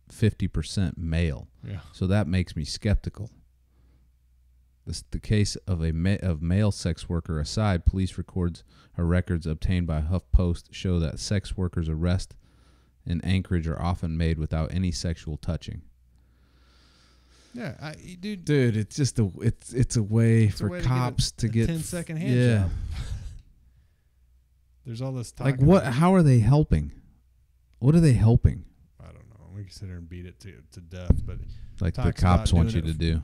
50% male.
Yeah.
So that makes me skeptical. The case of male sex worker aside, police records obtained by HuffPost show that sex workers' arrests in Anchorage are often made without any sexual touching.
Yeah, dude,
it's just it's a way for cops to get
10-second hand job. There's all this talk.
Like what? How are they helping? What are they helping?
I don't know. We can sit here and beat it to death, but
like the cops want you to do.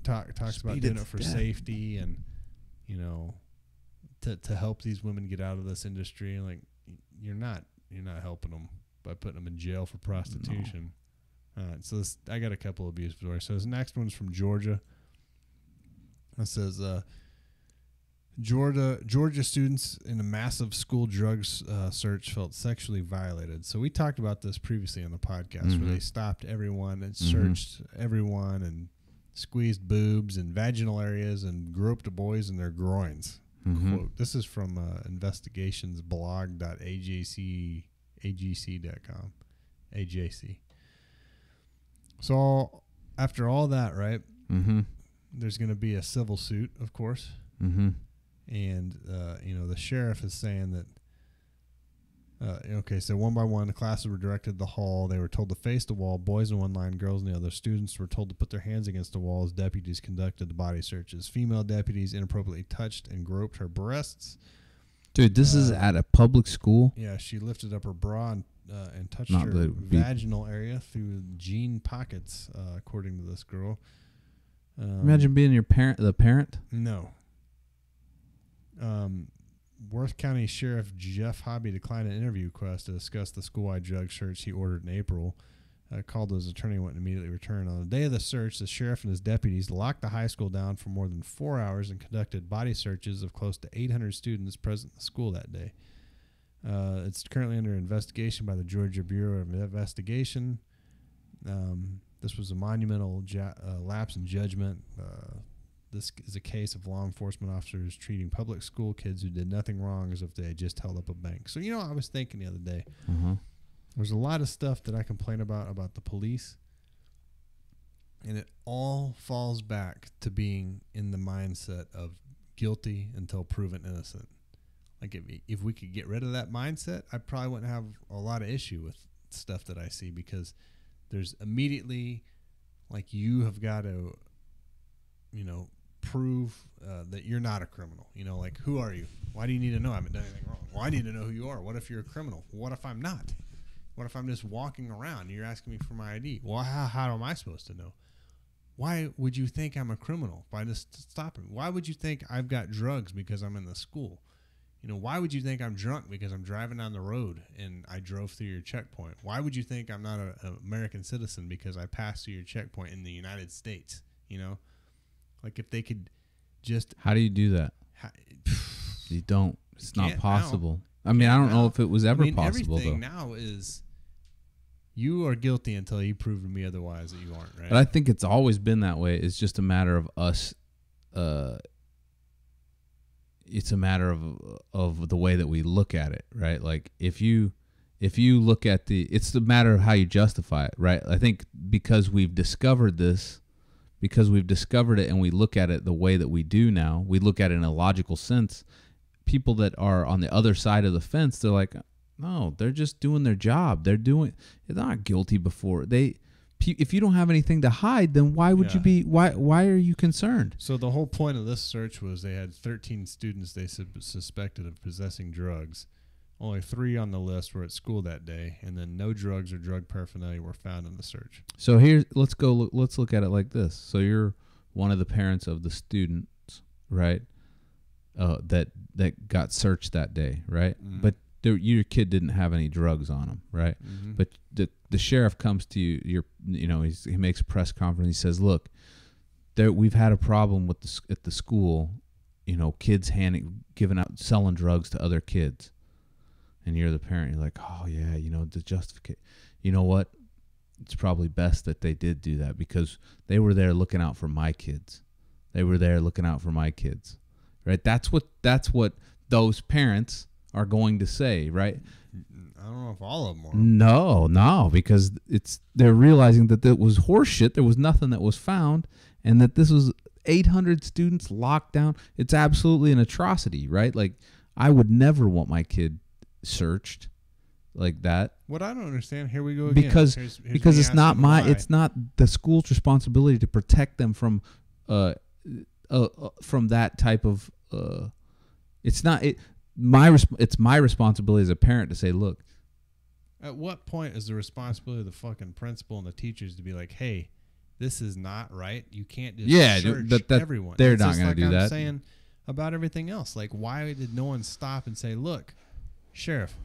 Talks about doing it for safety and to help these women get out of this industry. Like you're not helping them by putting them in jail for prostitution. No. So I got a couple of abuse stories. So this next one's from Georgia. It says Georgia students in a massive school drugs search felt sexually violated. So we talked about this previously on the podcast, where they stopped everyone and searched everyone and squeezed boobs and vaginal areas and groped boys in their groins. Quote. This is from investigationsblog.agc.com. AJC. So after all that, right, there's going to be a civil suit, of course. And, the sheriff is saying that, so one by one, the classes were directed to the hall. They were told to face the wall, boys in one line, girls in the other. Students were told to put their hands against the wall as deputies conducted the body searches. Female deputies inappropriately touched and groped her breasts.
Dude, this is at a public school.
Yeah, she lifted up her bra and touched
Not
her
that it would be-
vaginal area through jean pockets, according to this girl.
Imagine being the parent.
No. Worth County Sheriff Jeff Hobby declined an interview request to discuss the school-wide drug search he ordered in April. Called to his attorney and wouldn't immediately return. On the day of the search, the sheriff and his deputies locked the high school down for more than 4 hours and conducted body searches of close to 800 students present in the school that day. It's currently under investigation by the Georgia Bureau of Investigation. This was a monumental lapse in judgment. This is a case of law enforcement officers treating public school kids who did nothing wrong as if they had just held up a bank. So, I was thinking the other day, there's a lot of stuff that I complain about the police, and it all falls back to being in the mindset of guilty until proven innocent. Like, if we could get rid of that mindset, I probably wouldn't have a lot of issue with stuff that I see, because there's immediately, like, you have got to, prove that you're not a criminal. Like, who are you? Why do you need to know I haven't done anything wrong? Well, I need to know who you are. What if you're a criminal? What if I'm not? What if I'm just walking around and you're asking me for my ID? Well, how am I supposed to know? Why would you think I'm a criminal by just stopping? Why would you think I've got drugs because I'm in the school? Why would you think I'm drunk because I'm driving down the road and I drove through your checkpoint? Why would you think I'm not an American citizen because I passed through your checkpoint in the United States? Like, if they could just...
How do you do that? You don't. It's not possible. I mean, I don't know if it was ever possible,
everything
though.
Now is you are guilty until you prove to me otherwise that you aren't, right?
But I think it's always been that way. It's just a matter of us. It's a matter of the way that we look at it, right? Like, if you look at it's the matter of how you justify it, right? I think because we've discovered this, because we've discovered it and we look at it the way that we do now, we look at it in a logical sense. People that are on the other side of the fence, they're like, no, they're just doing their job. They're not guilty before if you don't have anything to hide, then why would you be? Why are you concerned?
So the whole point of this search was they had 13 students they suspected of possessing drugs. Only 3 on the list were at school that day, and then no drugs or drug paraphernalia were found in the search.
So let's look at it like this. So you're one of the parents of the students, right? That got searched that day, right? Mm-hmm. But your kid didn't have any drugs on him, right? Mm-hmm. But the sheriff comes to you. He makes a press conference. He says, "Look, we've had a problem at the school. Kids giving out, selling drugs to other kids." And you're the parent. You're like, "Oh yeah, the justification. You know what? It's probably best that they did do that because they were there looking out for my kids. They were there looking out for my kids." Right? That's what those parents are going to say, right?
I don't know if all of them are.
No, because they're realizing that it was horseshit. There was nothing that was found, and that this was 800 students locked down. It's absolutely an atrocity, right? Like, I would never want my kid searched like that.
What I don't understand, here we go again.
Because it's not the school's responsibility to protect them from that type of it's my responsibility as a parent to say, look,
at what point is the responsibility of the fucking principal and the teachers to be like, hey, this is not right, you can't just search everyone.
They're not going to do that.
I'm saying about everything else, like, why did no one stop and say, look, sheriff,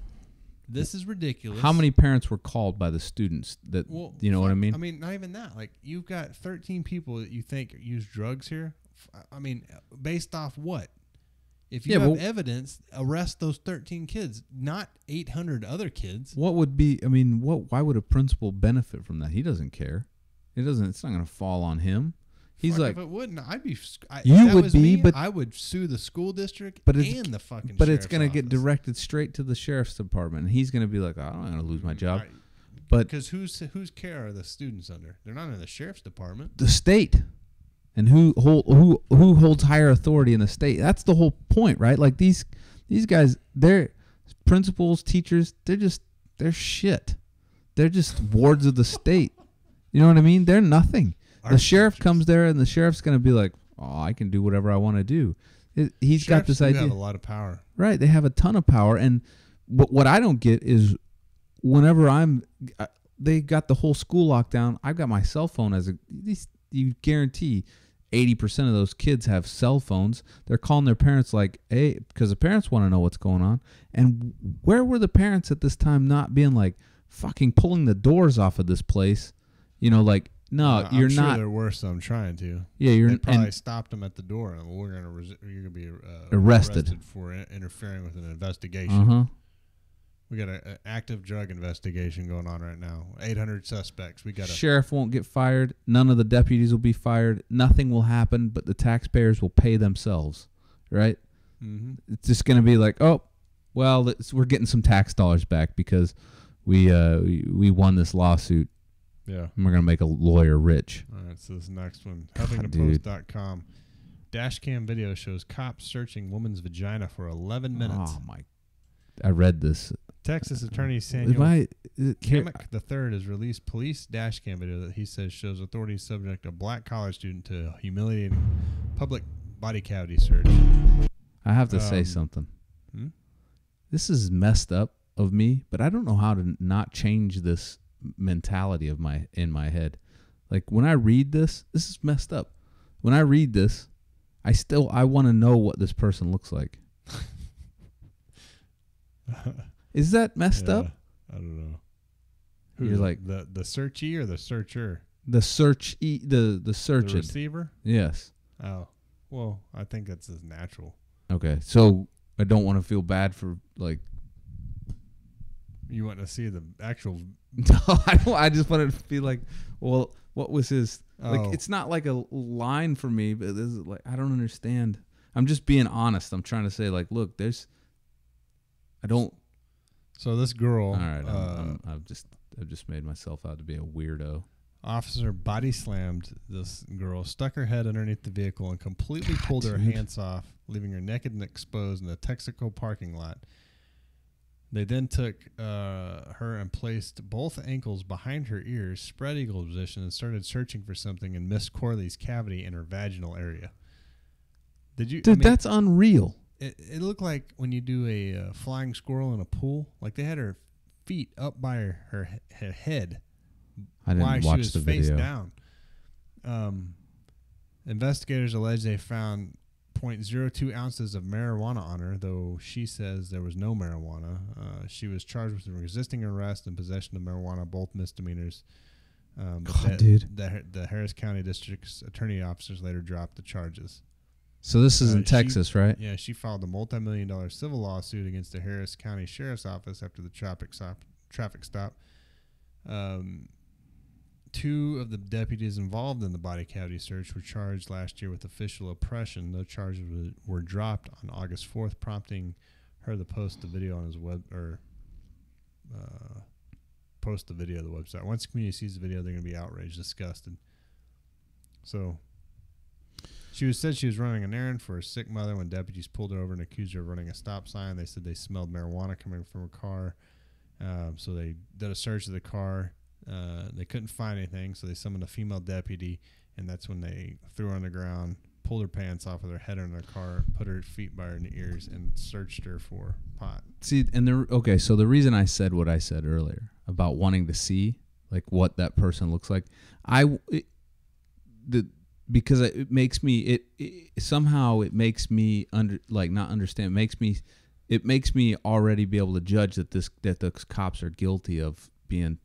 this is ridiculous.
How many parents were called by the students that, what I mean?
I mean, not even that. Like, you've got 13 people that you think use drugs here. I mean, based off what? If you have evidence, arrest those 13 kids, not 800 other kids.
What would be, why would a principal benefit from that? He doesn't care. It's not going to fall on him. He's like,
if it wouldn't, I'd be.
But
I would sue the school district
and
the fucking.
But it's going to get directed straight to the sheriff's department, and he's going to be like, I'm not going to lose my job. But
because whose care are the students under? They're not in the sheriff's department.
The state, and who holds higher authority in the state? That's the whole point, right? Like these guys, they're principals, teachers. They're shit. They're just wards of the state. You know what I mean? They're nothing. The sheriff comes there, and the sheriff's going to be like, oh, I can do whatever I want to do. He's got
Sheriffs
this
do
idea.
have a lot of power.
Right. They have a ton of power. And what I don't get is whenever they got the whole school locked down, I've got my cell phone you guarantee 80% of those kids have cell phones. They're calling their parents like, hey, because the parents want to know what's going on. And where were the parents at this time not being like fucking pulling the doors off of this place? You know, like, no, you're
I'm sure
not.
There were some trying to.
Yeah,
They probably stopped them at the door, and you're gonna be
arrested
for interfering with an investigation.
Uh-huh.
We got an active drug investigation going on right now. 800 suspects.
Sheriff won't get fired. None of the deputies will be fired. Nothing will happen, but the taxpayers will pay themselves, right?
Mm-hmm.
It's just going to be like, oh, well, we're getting some tax dollars back because we won this lawsuit.
Yeah.
And we're going to make a lawyer rich.
All right, so this next one. HuffingtonPost.com. Dashcam video shows cops searching woman's vagina for 11 minutes.
Oh, my. I read this.
Texas attorney Samuel Kamek III has released police dash cam video that he says shows authorities subject a black college student to a humiliating public body cavity search.
I have to say something. This is messed up of me, but I don't know how to not change this mentality in my head. Like when I read this is messed up. When I read this, I want to know what this person looks like. Is that messed up?
I don't know.
You're like
the searchee or the searcher?
The searchee, the searcher.
The receiver?
Yes.
Oh. Well, I think that's as natural.
Okay. So I don't want to feel bad for like
you want to see the actual
No, I don't. I just wanted to be like, well, what was his like it's not like a line for me, but this is like I don't understand. I'm just being honest. I'm trying to say like, look, I don't.
So this girl.
All right, I've just made myself out to be a weirdo.
Officer body slammed this girl, stuck her head underneath the vehicle, and completely pulled her hands off, leaving her naked and exposed in the Texaco parking lot. They then took her and placed both ankles behind her ears, spread eagle position, and started searching for something in Miss Corley's cavity in her vaginal area. Dude,
that's unreal.
It looked like when you do a flying squirrel in a pool. Like they had her feet up by her head.
I didn't watch the video.
Face down. Investigators allege they found 0.02 ounces of marijuana on her, though she says there was no marijuana. She was charged with resisting arrest and possession of marijuana, both misdemeanors. The Harris County District's attorney officers later dropped the charges.
So this is in Texas, right?
Yeah, she filed a multi-million-dollar civil lawsuit against the Harris County Sheriff's Office after the traffic stop. Two of the deputies involved in the body cavity search were charged last year with official oppression. No charges were dropped on August 4th, prompting her to post the video on his post the video to the website. Once the community sees the video, they're going to be outraged, disgusted. So said she was running an errand for a sick mother when deputies pulled her over and accused her of running a stop sign. They said they smelled marijuana coming from her car. So they did a search of the car. They couldn't find anything, so they summoned a female deputy, and that's when they threw her on the ground, pulled her pants off with her head in her car, put her feet by her ears, and searched her for pot. See,
and so the reason I said what I said earlier about wanting to see like what that person looks like, because it makes me somehow it makes me not understand. It makes me already be able to judge that the cops are guilty of being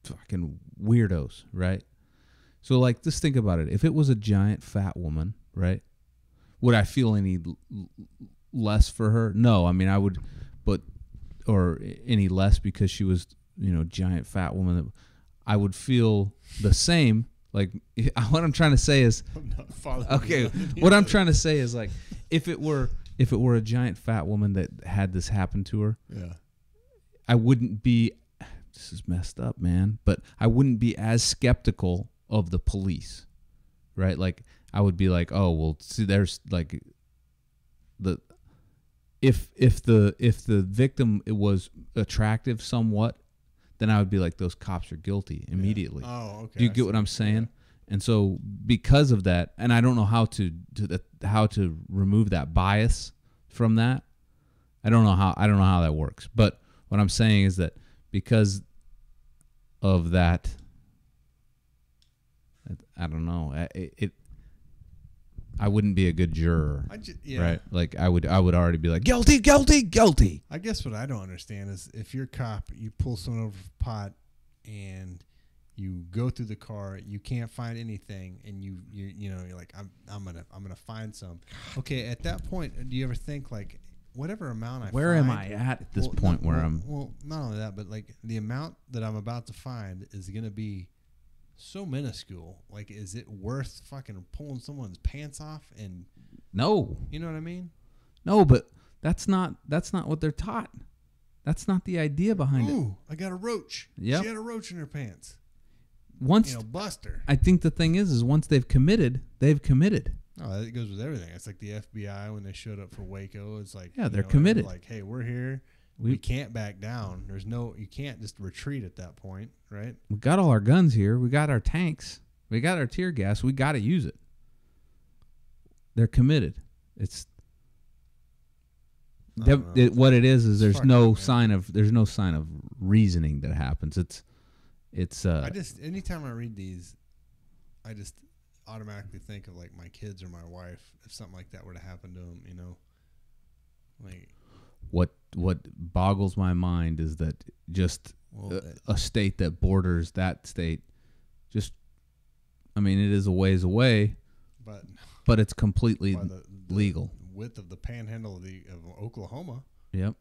fucking weirdos, right? So like, just think about it. If it was a giant fat woman, right? Would I feel any less for her? No, I mean I would, or any less because she was, giant fat woman. I would feel the same. Like what I'm trying to say is, what I'm trying to say is like, if it were a giant fat woman that had this happen to her,
yeah,
I wouldn't be. This is messed up, man. But I wouldn't be as skeptical of the police, right? Like I would be like, oh well, see, there's like if the victim was attractive somewhat, then I would be like, those cops are guilty immediately.
Yeah. Oh, okay.
Do you get what I'm saying? And so because of that, and I don't know how to remove that bias from that. I don't know how that works. But what I'm saying is that because of that, I don't know. I wouldn't be a good juror, right? Like I would already be like guilty, guilty, guilty.
I guess what I don't understand is if you're a cop, you pull someone over for pot, and you go through the car, you can't find anything, and you're like, I'm gonna find some. Okay, at that point, do you ever think like, whatever amount
where am I at this point where I'm?
Well, not only that, but like the amount that I'm about to find is gonna be so minuscule. Like, is it worth fucking pulling someone's pants off? And
no,
you know what I mean?
No, but that's not what they're taught. That's not the idea behind it.
Ooh, I got a roach.
Yep.
She had a roach in her pants.
Once,
bust her.
I think the thing is once they've committed, they've committed.
Oh, that goes with everything. It's like the FBI when they showed up for Waco. It's like,
yeah, they're committed.
Like, hey, we're here. We can't back down. You can't just retreat at that point, right?
We got all our guns here. We got our tanks. We got our tear gas. We got to use it. They're committed. What it is there's no sign of reasoning that happens. It's
anytime I read these, I just automatically think of like my kids or my wife if something like that were to happen to them, like
what boggles my mind is that just a state that borders that state, just, I mean, it is a ways away, but it's completely legal.
Width of the panhandle of Oklahoma.
Yep.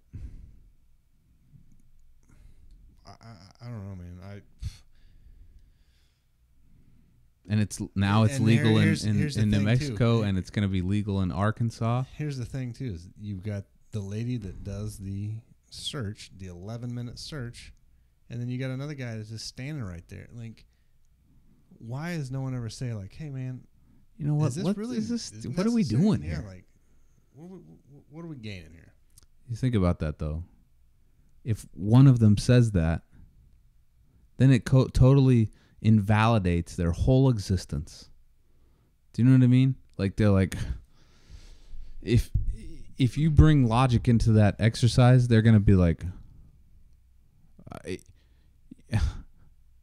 I don't know, man.
And it's legal
here's
in New Mexico, and it's going to be legal in Arkansas.
Here's the thing too: is you've got the lady that does the search, the 11-minute search, and then you got another guy that's just standing right there. Like, why does no one ever say like, "Hey, man,
you know what? What are we doing here?
Like, what are we gaining here?"
You think about that though. If one of them says that, then it totally invalidates their whole existence. Do you know what I mean? Like, they're like, if you bring logic into that exercise, they're gonna be like,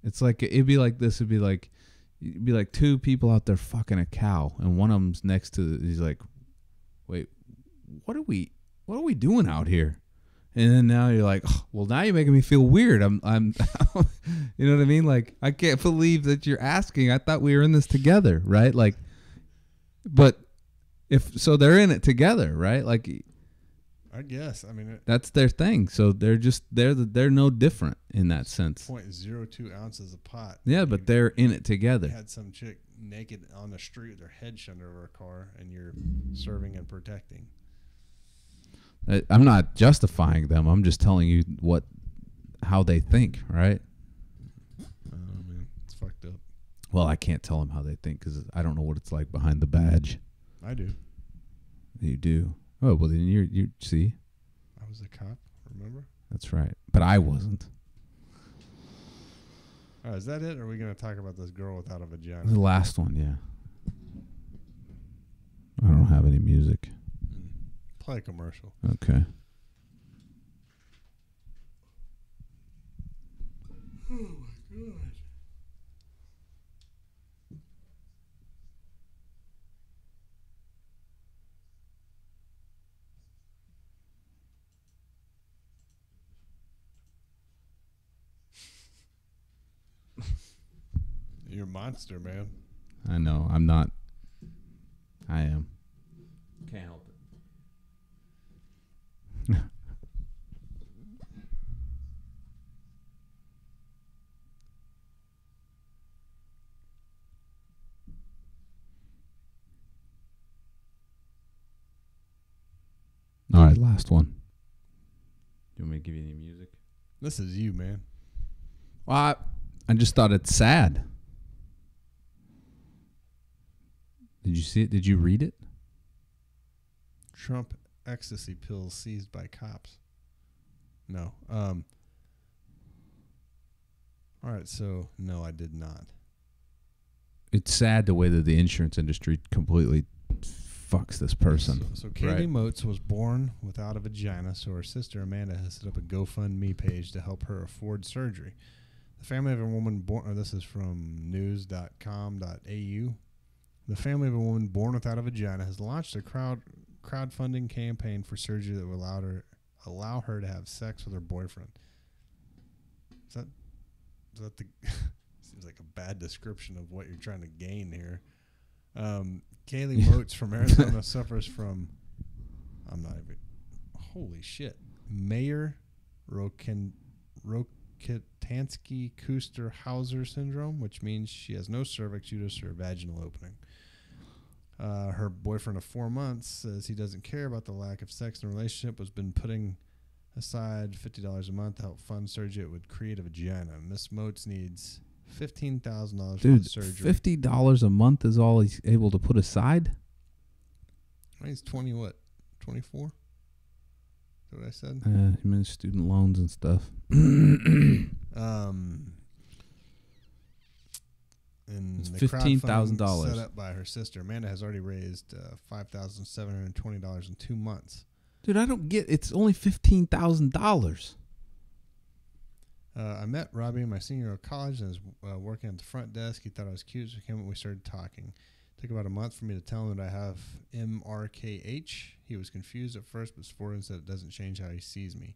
it's like, it'd be like this. It'd be like two people out there fucking a cow, and one of them's next to. He's like, wait, what are we doing out here? And then now you're like, oh, well, now you're making me feel weird. I'm, you know what I mean? Like, I can't believe that you're asking. I thought we were in this together, right? Like, but so they're in it together, right? Like,
I guess. I mean,
that's their thing. So they're no different in that sense.
0.02 ounces of pot.
Yeah, but they're in it together.
You had some chick naked on the street with her head shoved over a car, and you're serving and protecting.
I'm not justifying them. I'm just telling you how they think, right?
Oh, man, it's fucked up.
Well, I can't tell them how they think because I don't know what it's like behind the badge.
I do.
You do? Oh, well, then you see.
I was a cop, remember?
That's right. But I wasn't.
Oh, is that it? Or are we going to talk about this girl without a vagina?
The last one, yeah. I don't have any music.
Play a commercial.
Okay.
Oh, my God. You're a monster, man.
I know. I'm not. I am. Can't help it. All right, last one. You want me to give you any music?
This is you, man.
Well, I just thought it's sad. Did you see it? Did you read it?
Trump ecstasy pills seized by cops. No. All right, so no, I did not.
it's sad the way that the insurance industry completely fucks this person.
So Kaylee Motes was born without a vagina, so her sister Amanda has set up a GoFundMe page to help her afford surgery. The family of a woman born, this is from news.com.au. The family of a woman born without a vagina has launched a crowdfunding campaign for surgery that will allow her to have sex with her boyfriend. Is that the seems like a bad description of what you're trying to gain here. Kaylee Motes from Arizona suffers from, holy shit, Mayer Rokitansky-Kuster-Hauser syndrome, which means she has no cervix, uterus, or vaginal opening. Her boyfriend of 4 months says he doesn't care about the lack of sex in the relationship, has been putting aside $50 a month to help fund surgery that would create a vagina. Miss Motes needs $15,000 for the surgery.
$50 a month is all he's able to put aside?
He's 20, what? 24? Is that what I said?
He meant student loans and stuff.
And
it's
the
$15,000
set up by her sister. Amanda has already raised $5,720 in 2 months.
Dude, I don't get. It's only $15,000.
I met Robbie in my senior year of college and was working at the front desk. He thought I was cute, so we started talking. It took about a month for me to tell him that I have MRKH. He was confused at first, but swore and said it doesn't change how he sees me.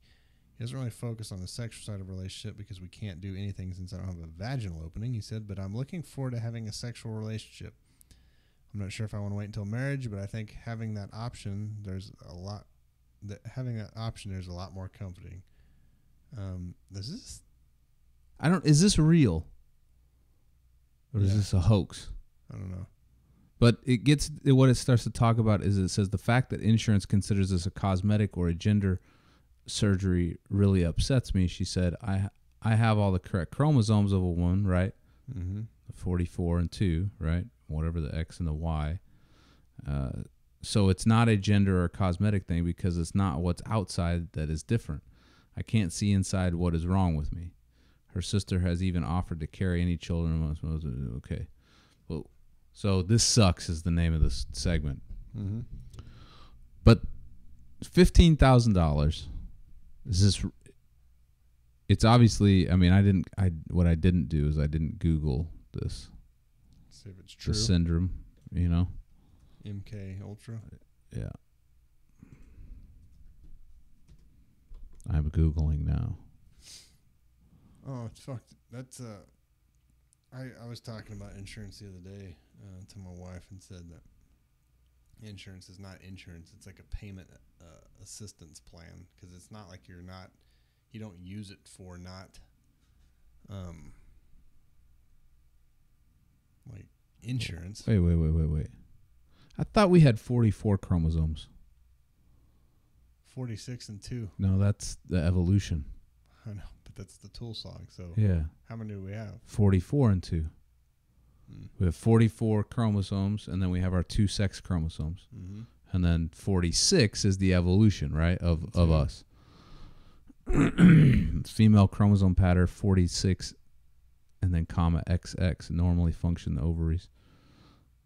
He doesn't really focus on the sexual side of a relationship because we can't do anything since I don't have a vaginal opening, he said, but I'm looking forward to having a sexual relationship. I'm not sure if I want to wait until marriage, but I think having that option, there's a lot more comforting.
Is this real? Or is this a hoax?
I don't know.
But what it starts to talk about is it says the fact that insurance considers this a cosmetic or a gender surgery really upsets me. She said, I have all the correct chromosomes of a woman, right?
Mm-hmm.
The 44 and 2, right? Whatever the X and the Y. So it's not a gender or cosmetic thing because it's not what's outside that is different. I can't see inside what is wrong with me. Her sister has even offered to carry any children. Okay. Well, so this sucks is the name of this segment.
Mm-hmm.
But $15,000 is this? It's obviously. I mean, what I didn't do is I didn't Google this.
See if it's true.
The syndrome, you know.
MK Ultra.
Yeah. I'm Googling now.
Oh, it's fucked. That's I was talking about insurance the other day to my wife and said that insurance is not insurance. It's like a payment assistance plan because it's not like you don't use it for not like insurance.
Wait. I thought we had 44 chromosomes.
46 and 2.
No, that's the evolution.
I know, but that's the tool song. So
yeah,
how many do we have?
44 and 2. We have 44 chromosomes, and then we have our 2 sex chromosomes.
Mm-hmm.
And then 46 is the evolution, right, of us. Female chromosome pattern 46, and then comma XX normally function the ovaries.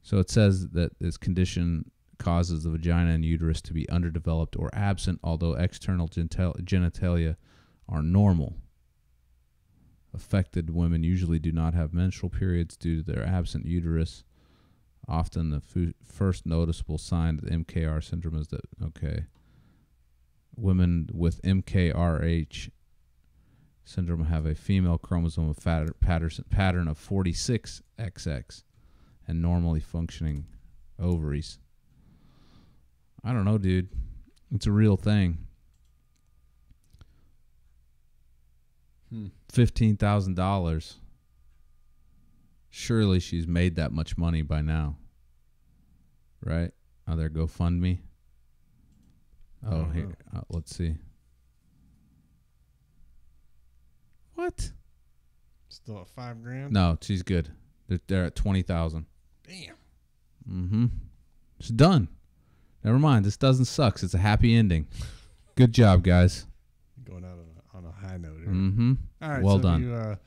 So it says that this condition causes the vagina and uterus to be underdeveloped or absent, although external genitalia are normal. Affected women usually do not have menstrual periods due to their absent uterus. Often the first noticeable sign of the MKR syndrome is that, women with MKRH syndrome have a female chromosome of pattern of 46XX and normally functioning ovaries. I don't know, dude. It's a real thing. $15,000. Surely she's made that much money by now. Right? Oh, there, GoFundMe. Oh, here. Let's see. What?
Still at $5,000?
No, she's good. They're at 20,000.
Damn.
Mm-hmm. It's done. Never mind. This doesn't suck. It's a happy ending. Good job, guys.
Going out on a high note here.
Mm-hmm.
All right.
Well
so
done.
If you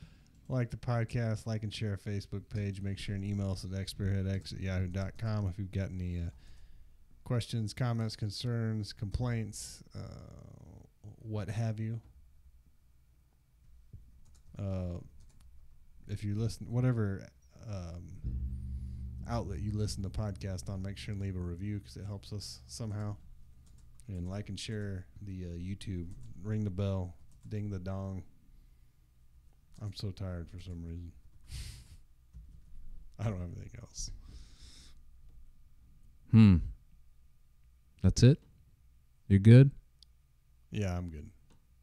like the podcast, like and share our Facebook page. Make sure and email us at spearheadx@yahoo.com if you've got any questions, comments, concerns, complaints, what have you. If you listen, whatever outlet you listen to podcast on, make sure and leave a review because it helps us somehow. And like and share the YouTube. Ring the bell. Ding the dong. I'm so tired for some reason. I don't have anything else.
That's it? You're good?
Yeah, I'm good.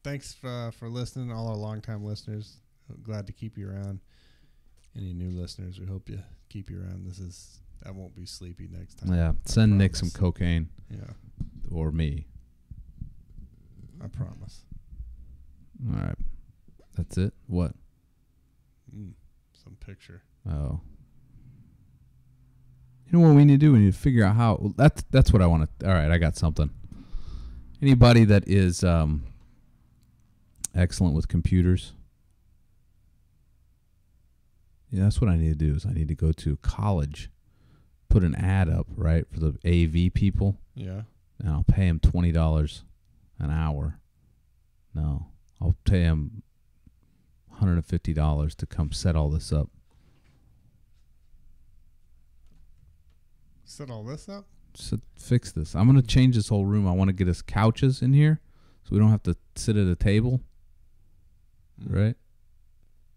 Thanks for listening, all our longtime listeners. Glad to keep you around. Any new listeners, we hope you keep you around. I won't be sleepy next time.
Yeah, send Nick some cocaine.
Yeah.
Or me.
I promise.
All right. That's it? What?
Some picture.
Oh. You know what we need to do? We need to figure out how. Well, that's what I want to. All right, I got something. Anybody that is excellent with computers. Yeah, that's what I need to do. Is I need to go to college, put an ad up, right, for the AV people.
Yeah.
And I'll pay them $20 an hour. No, I'll pay them $150 to come set all this up.
Set all this up?
Fix this. I'm going to change this whole room. I want to get us couches in here so we don't have to sit at a table. Right?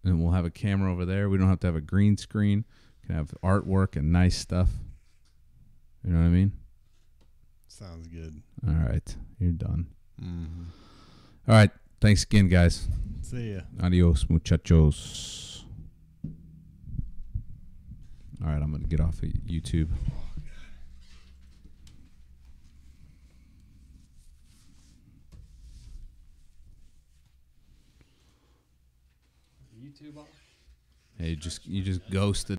And we'll have a camera over there. We don't have to have a green screen. We can have artwork and nice stuff. You know what I mean?
Sounds good.
All right. You're done.
Mm-hmm.
All right. Thanks again, guys.
See ya.
Adios, muchachos. All right. I'm going to get off of YouTube.
YouTube off?
Hey, you just ghosted.